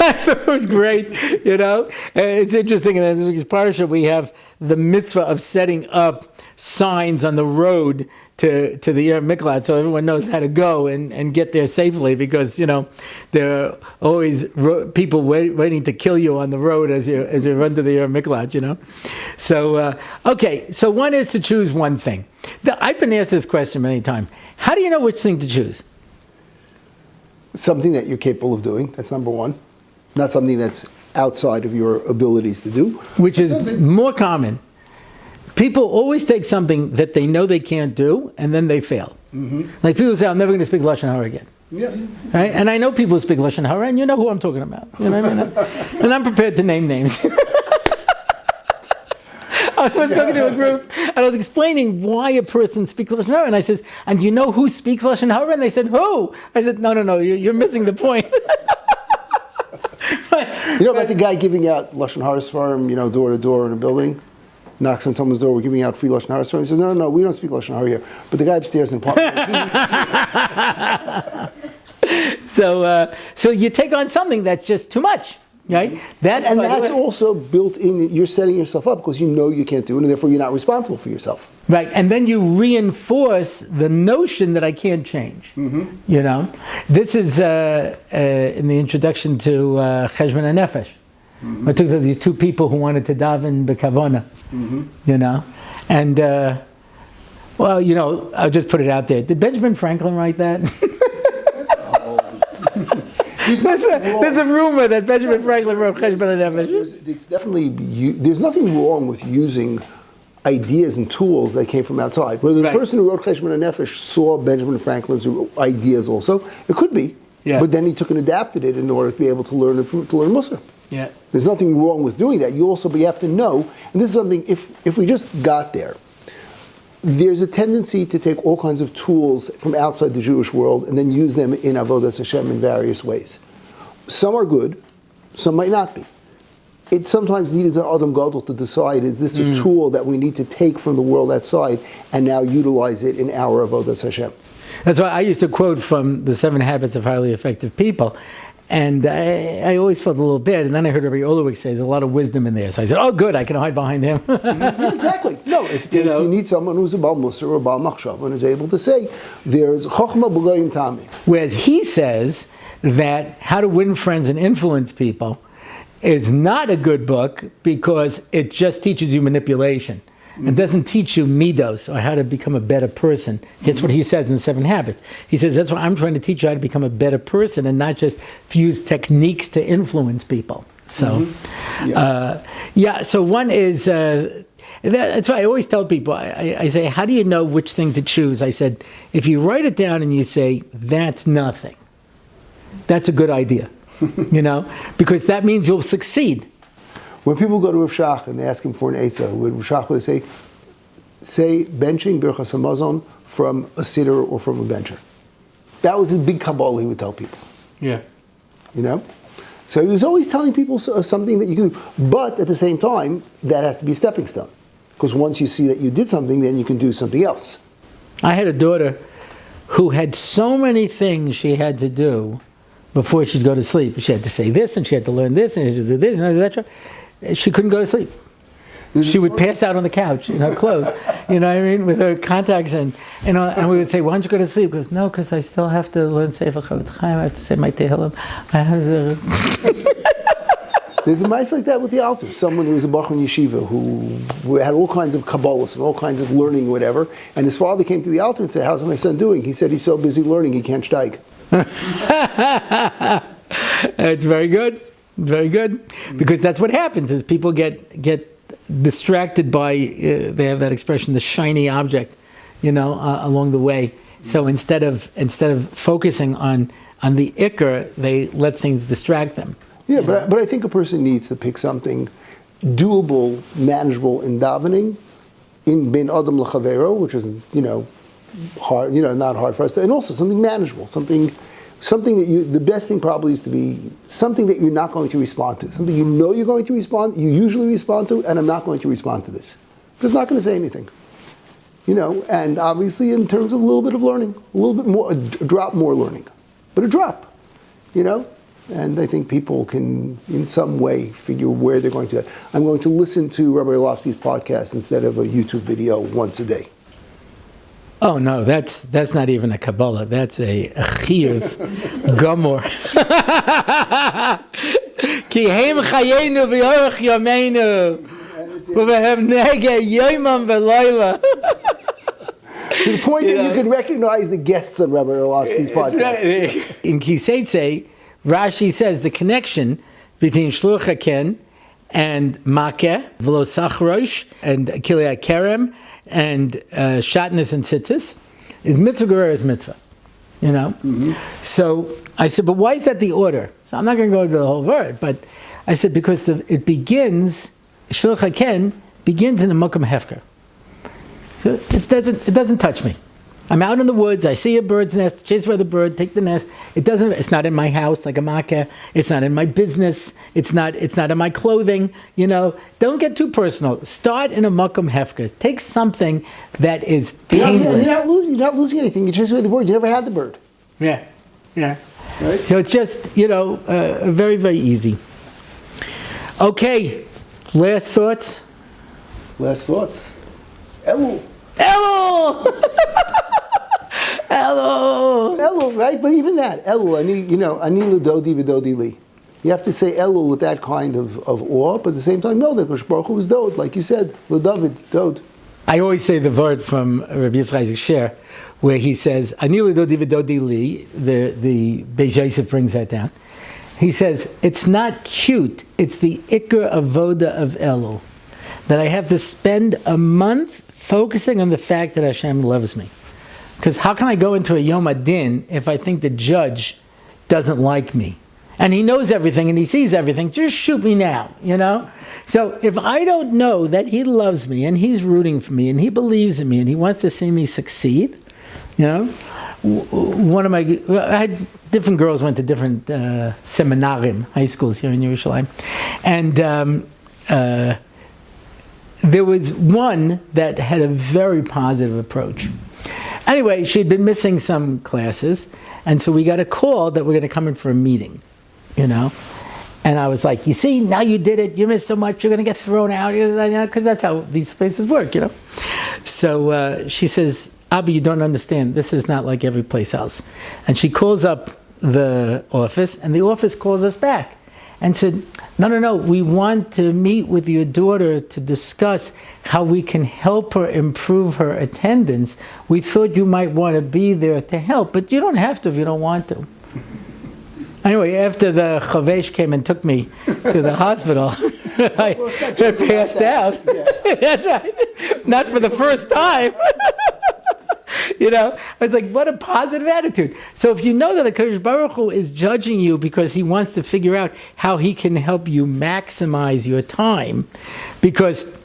I thought it was great, It's interesting. In this week's parasha, we have the mitzvah of setting up signs on the road to the Yer Miklat, so everyone knows how to go and get there safely, because there are always people waiting to kill you on the road as you run to the Yer Miklat. So so one is to choose one thing. I've been asked this question many times. How do you know which thing to choose? Something that you're capable of doing. That's number one. not something that's outside of your abilities to do. Which is more common. People always take something that they know they can't do, and then they fail. Like people say, I'm never going to speak Lashon Hara again. Yeah. Right? And I know people who speak Lashon Hara, and you know who I'm talking about. You know what I mean? And I'm prepared to name names. I was talking to a group, and I was explaining why a person speaks Lashon Hara, and I says, and do you know who speaks Lashon Hara? And they said, who? I said, no, you're missing the point. You know about the guy giving out Lashon Hara Sfarim, door to door in a building? Knocks on someone's door, we're giving out free Lashon Hara Sfarim. He says, no, we don't speak Lashon Hara here. But the guy upstairs in the apartment. So you take on something that's just too much, right? That's also built in, you're setting yourself up because you know you can't do it, and therefore you're not responsible for yourself. Right, and then you reinforce the notion that I can't change. This is in the introduction to Cheshbon HaNefesh. I took the two people who wanted to daven b'kavona, and I'll just put it out there. Did Benjamin Franklin write that? There's a rumor that Benjamin Franklin wrote Cheshbon HaNefesh. It's definitely, there's nothing wrong with using ideas and tools that came from outside. Whether the person who wrote Cheshbon HaNefesh saw Benjamin Franklin's ideas also, it could be. Yeah. But then he took and adapted it in order to be able to learn Mussar. Yeah. There's nothing wrong with doing that. You have to know, and this is something, if we just got there, there's a tendency to take all kinds of tools from outside the Jewish world and then use them in Avodas Hashem in various ways. Some are good, some might not be. It sometimes needs an Adam Gadol to decide, is this a tool that we need to take from the world outside and now utilize it in our Avodas Hashem? That's why I used to quote from the 7 Habits of Highly Effective People. And I always felt a little bad. And then I heard Rabbi Orlofsky say there's a lot of wisdom in there. So I said, oh, good, I can hide behind him. Exactly. No, if you need someone who's a Baal Mussar or a Baal Machshav and is able to say, there's Chochmah B'goyim Tami. Whereas he says that How to Win Friends and Influence People is not a good book because it just teaches you manipulation. It doesn't teach you midos, or how to become a better person. That's what he says in the 7 Habits. He says, that's why I'm trying to teach you how to become a better person and not just use techniques to influence people. So, so one is, that's why I always tell people, I say, how do you know which thing to choose? I said, if you write it down and you say, that's nothing, that's a good idea, because that means you'll succeed. When people go to Rav Shach and they ask him for an Eitzah, would Rav Shach would say benching Birchas Hamazon from a sitter or from a bencher? That was his big Kabbalah he would tell people. Yeah. So he was always telling people something that you can do. But at the same time, that has to be a stepping stone. Because once you see that you did something, then you can do something else. I had a daughter who had so many things she had to do before she'd go to sleep. She had to say this, and she had to learn this, and she had to do this, and that. She couldn't go to sleep. She would pass out on the couch in her clothes, with her contacts, and we would say, why don't you go to sleep? She goes, no, because I still have to learn Sefer Chavetz Chaim, I have to say my Tehillim. There's a mice like that with the altar. Someone who was a Bachur in Yeshiva who had all kinds of Kabbalahs and all kinds of learning, whatever, and his father came to the altar and said, how's my son doing? He said, he's so busy learning, he can't steig. It's very good. Very good, because that's what happens is people get distracted by they have that expression, the shiny object, along the way. So instead of focusing on the ikar, they let things distract them. Yeah, but I think a person needs to pick something doable, manageable in davening, in ben adam l'chavero, which is hard, not hard for us, and also something manageable, something that the best thing probably is to be something that you're not going to respond to. Something you're going to respond, you usually respond to, and I'm not going to respond to this. But it's not going to say anything. And obviously in terms of a little bit of learning, a little bit more, a drop more learning. But a drop, And I think people can, in some way, figure where they're going to. I'm going to listen to Rabbi Orlofsky's podcast instead of a YouTube video once a day. Oh no, that's not even a Kabbalah. That's a chiyuv gomor. Ki heim chayenu v'yorach yameinu u'vehem nege yoimam v'layla. To the point that you can recognize the guests on Rabbi Orlofsky's podcast. In Kiseitse, Rashi says the connection between shlucha ken and makeh, v'lo sachrosh, and kilei kerem, and shatnez and tzitzis, is mitzvah gereres mitzvah. So I said, but why is that the order? So I'm not going to go into the whole word, but I said because it begins, shlucha ken begins in a mokum hefker. So it doesn't touch me. I'm out in the woods. I see a bird's nest. Chase by the bird. Take the nest. It's not in my house like a makeh. It's not in my business. It's not in my clothing. Don't get too personal. Start in a makom hefker. Take something that is painless. You're not losing anything. You chase away the bird. You never had the bird. Yeah. Right? So it's just very, very easy. Okay. Last thoughts. Elul. Elul, right? But even that, Elul, Anilu Dodi V'Dodi Li. You have to say Elul with that kind of awe, but at the same time, no, that Kosh Baruch Hu was Dod, like you said, Dovid, Dod. I always say the word from Rabbi Yitzchak Sher, where he says, Anilu Dodi V'Dodi Li, the Beis Yosef brings that down. He says, it's not cute, it's the Iker Avoda of Elul, that I have to spend a month focusing on the fact that Hashem loves me. Because how can I go into a Yom Adin if I think the judge doesn't like me? And he knows everything and he sees everything. Just shoot me now, So if I don't know that he loves me and he's rooting for me and he believes in me and he wants to see me succeed, I had different girls went to different seminarim, high schools here in Yerushalayim. And there was one that had a very positive approach. Anyway, she'd been missing some classes, and so we got a call that we're going to come in for a meeting, And I was like, you see, now you did it, you missed so much, you're going to get thrown out, because that's how these places work, So she says, Abba, you don't understand, this is not like every place else. And she calls up the office, and the office calls us back. And said, no, we want to meet with your daughter to discuss how we can help her improve her attendance. We thought you might want to be there to help, but you don't have to if you don't want to. Anyway, after the chavesh came and took me to the hospital, I passed out. Yeah. That's right. Not for the first time. I was like, what a positive attitude. So if you know that HaKadosh Baruch Hu is judging you because he wants to figure out how he can help you maximize your time, because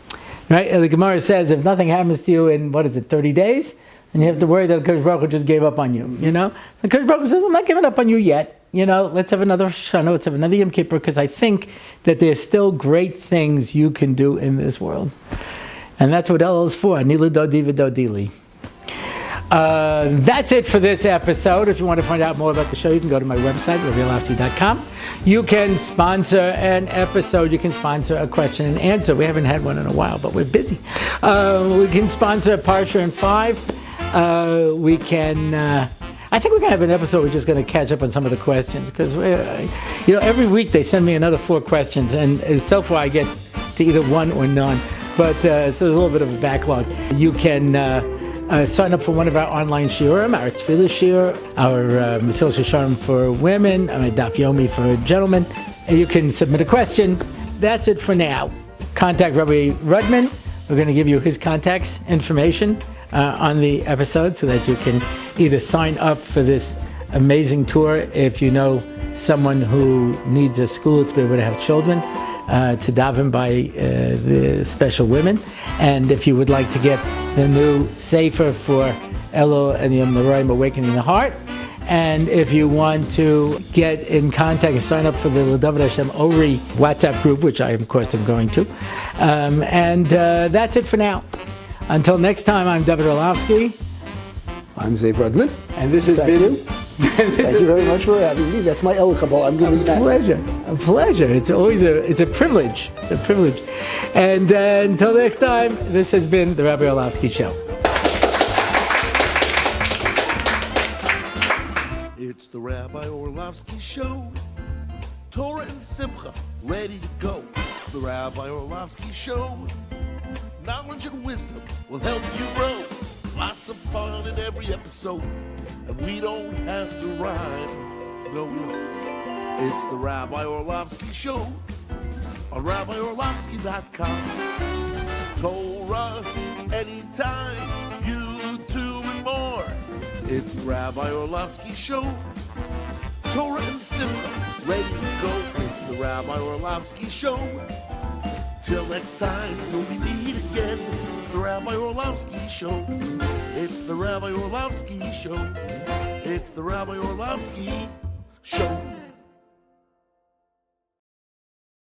the Gemara says if nothing happens to you in, 30 days, and you have to worry that HaKadosh Baruch Hu just gave up on you, So HaKadosh Baruch Hu says, I'm not giving up on you yet. Let's have another Shana, let's have another Yom Kippur, because I think that there's still great things you can do in this world. And that's what Elul is for. Anilu Dodi V'Dodi Li. That's it for this episode. If you want to find out more about the show, you can go to my website, RabbiOrlofsky.com. You can sponsor an episode. You can sponsor a question and answer. We haven't had one in a while, but we're busy. We can sponsor a Parsha in 5. We can... I think we're going to have an episode we're just going to catch up on some of the questions, because every week they send me another 4 questions, and so far I get to either one or none. But so there's a little bit of a backlog. You can... sign up for one of our online shiurim, our Tefillah shiur, our Mesilas Yesharim for women, our Daf Yomi for gentlemen. You can submit a question. That's it for now. Contact Rabbi Rudman. We're going to give you his contacts information on the episode so that you can either sign up for this amazing tour if you know someone who needs a school to be able to have children, to daven by the special women. And if you would like to get the new Sefer for Elul and the Yom L'Roim, Awakening the Heart, and if you want to get in contact and sign up for the Dovid Hashem Ori WhatsApp group, which I, of course, am going to. That's it for now. Until next time, I'm David Orlofsky. I'm Zev Rudman. And this has been... Thank you very much for having me. That's my Elul Kabbalah. I'm going to be nice. A pleasure. It's always a privilege. It's a privilege. And until next time, this has been the Rabbi Orlofsky Show. It's the Rabbi Orlofsky Show. Torah and Simcha, ready to go. It's the Rabbi Orlofsky Show. Knowledge and wisdom will help you grow. Lots of fun in every episode. And we don't have to rhyme. No, we don't. It's the Rabbi Orlofsky Show on RabbiOrlofsky.com. Torah anytime, YouTube and more. It's the Rabbi Orlofsky Show. Torah and Simcha, ready to go. It's the Rabbi Orlofsky Show. Till next time, till we meet again. It's the Rabbi Orlofsky Show. It's the Rabbi Orlofsky Show. It's the Rabbi Orlofsky Show.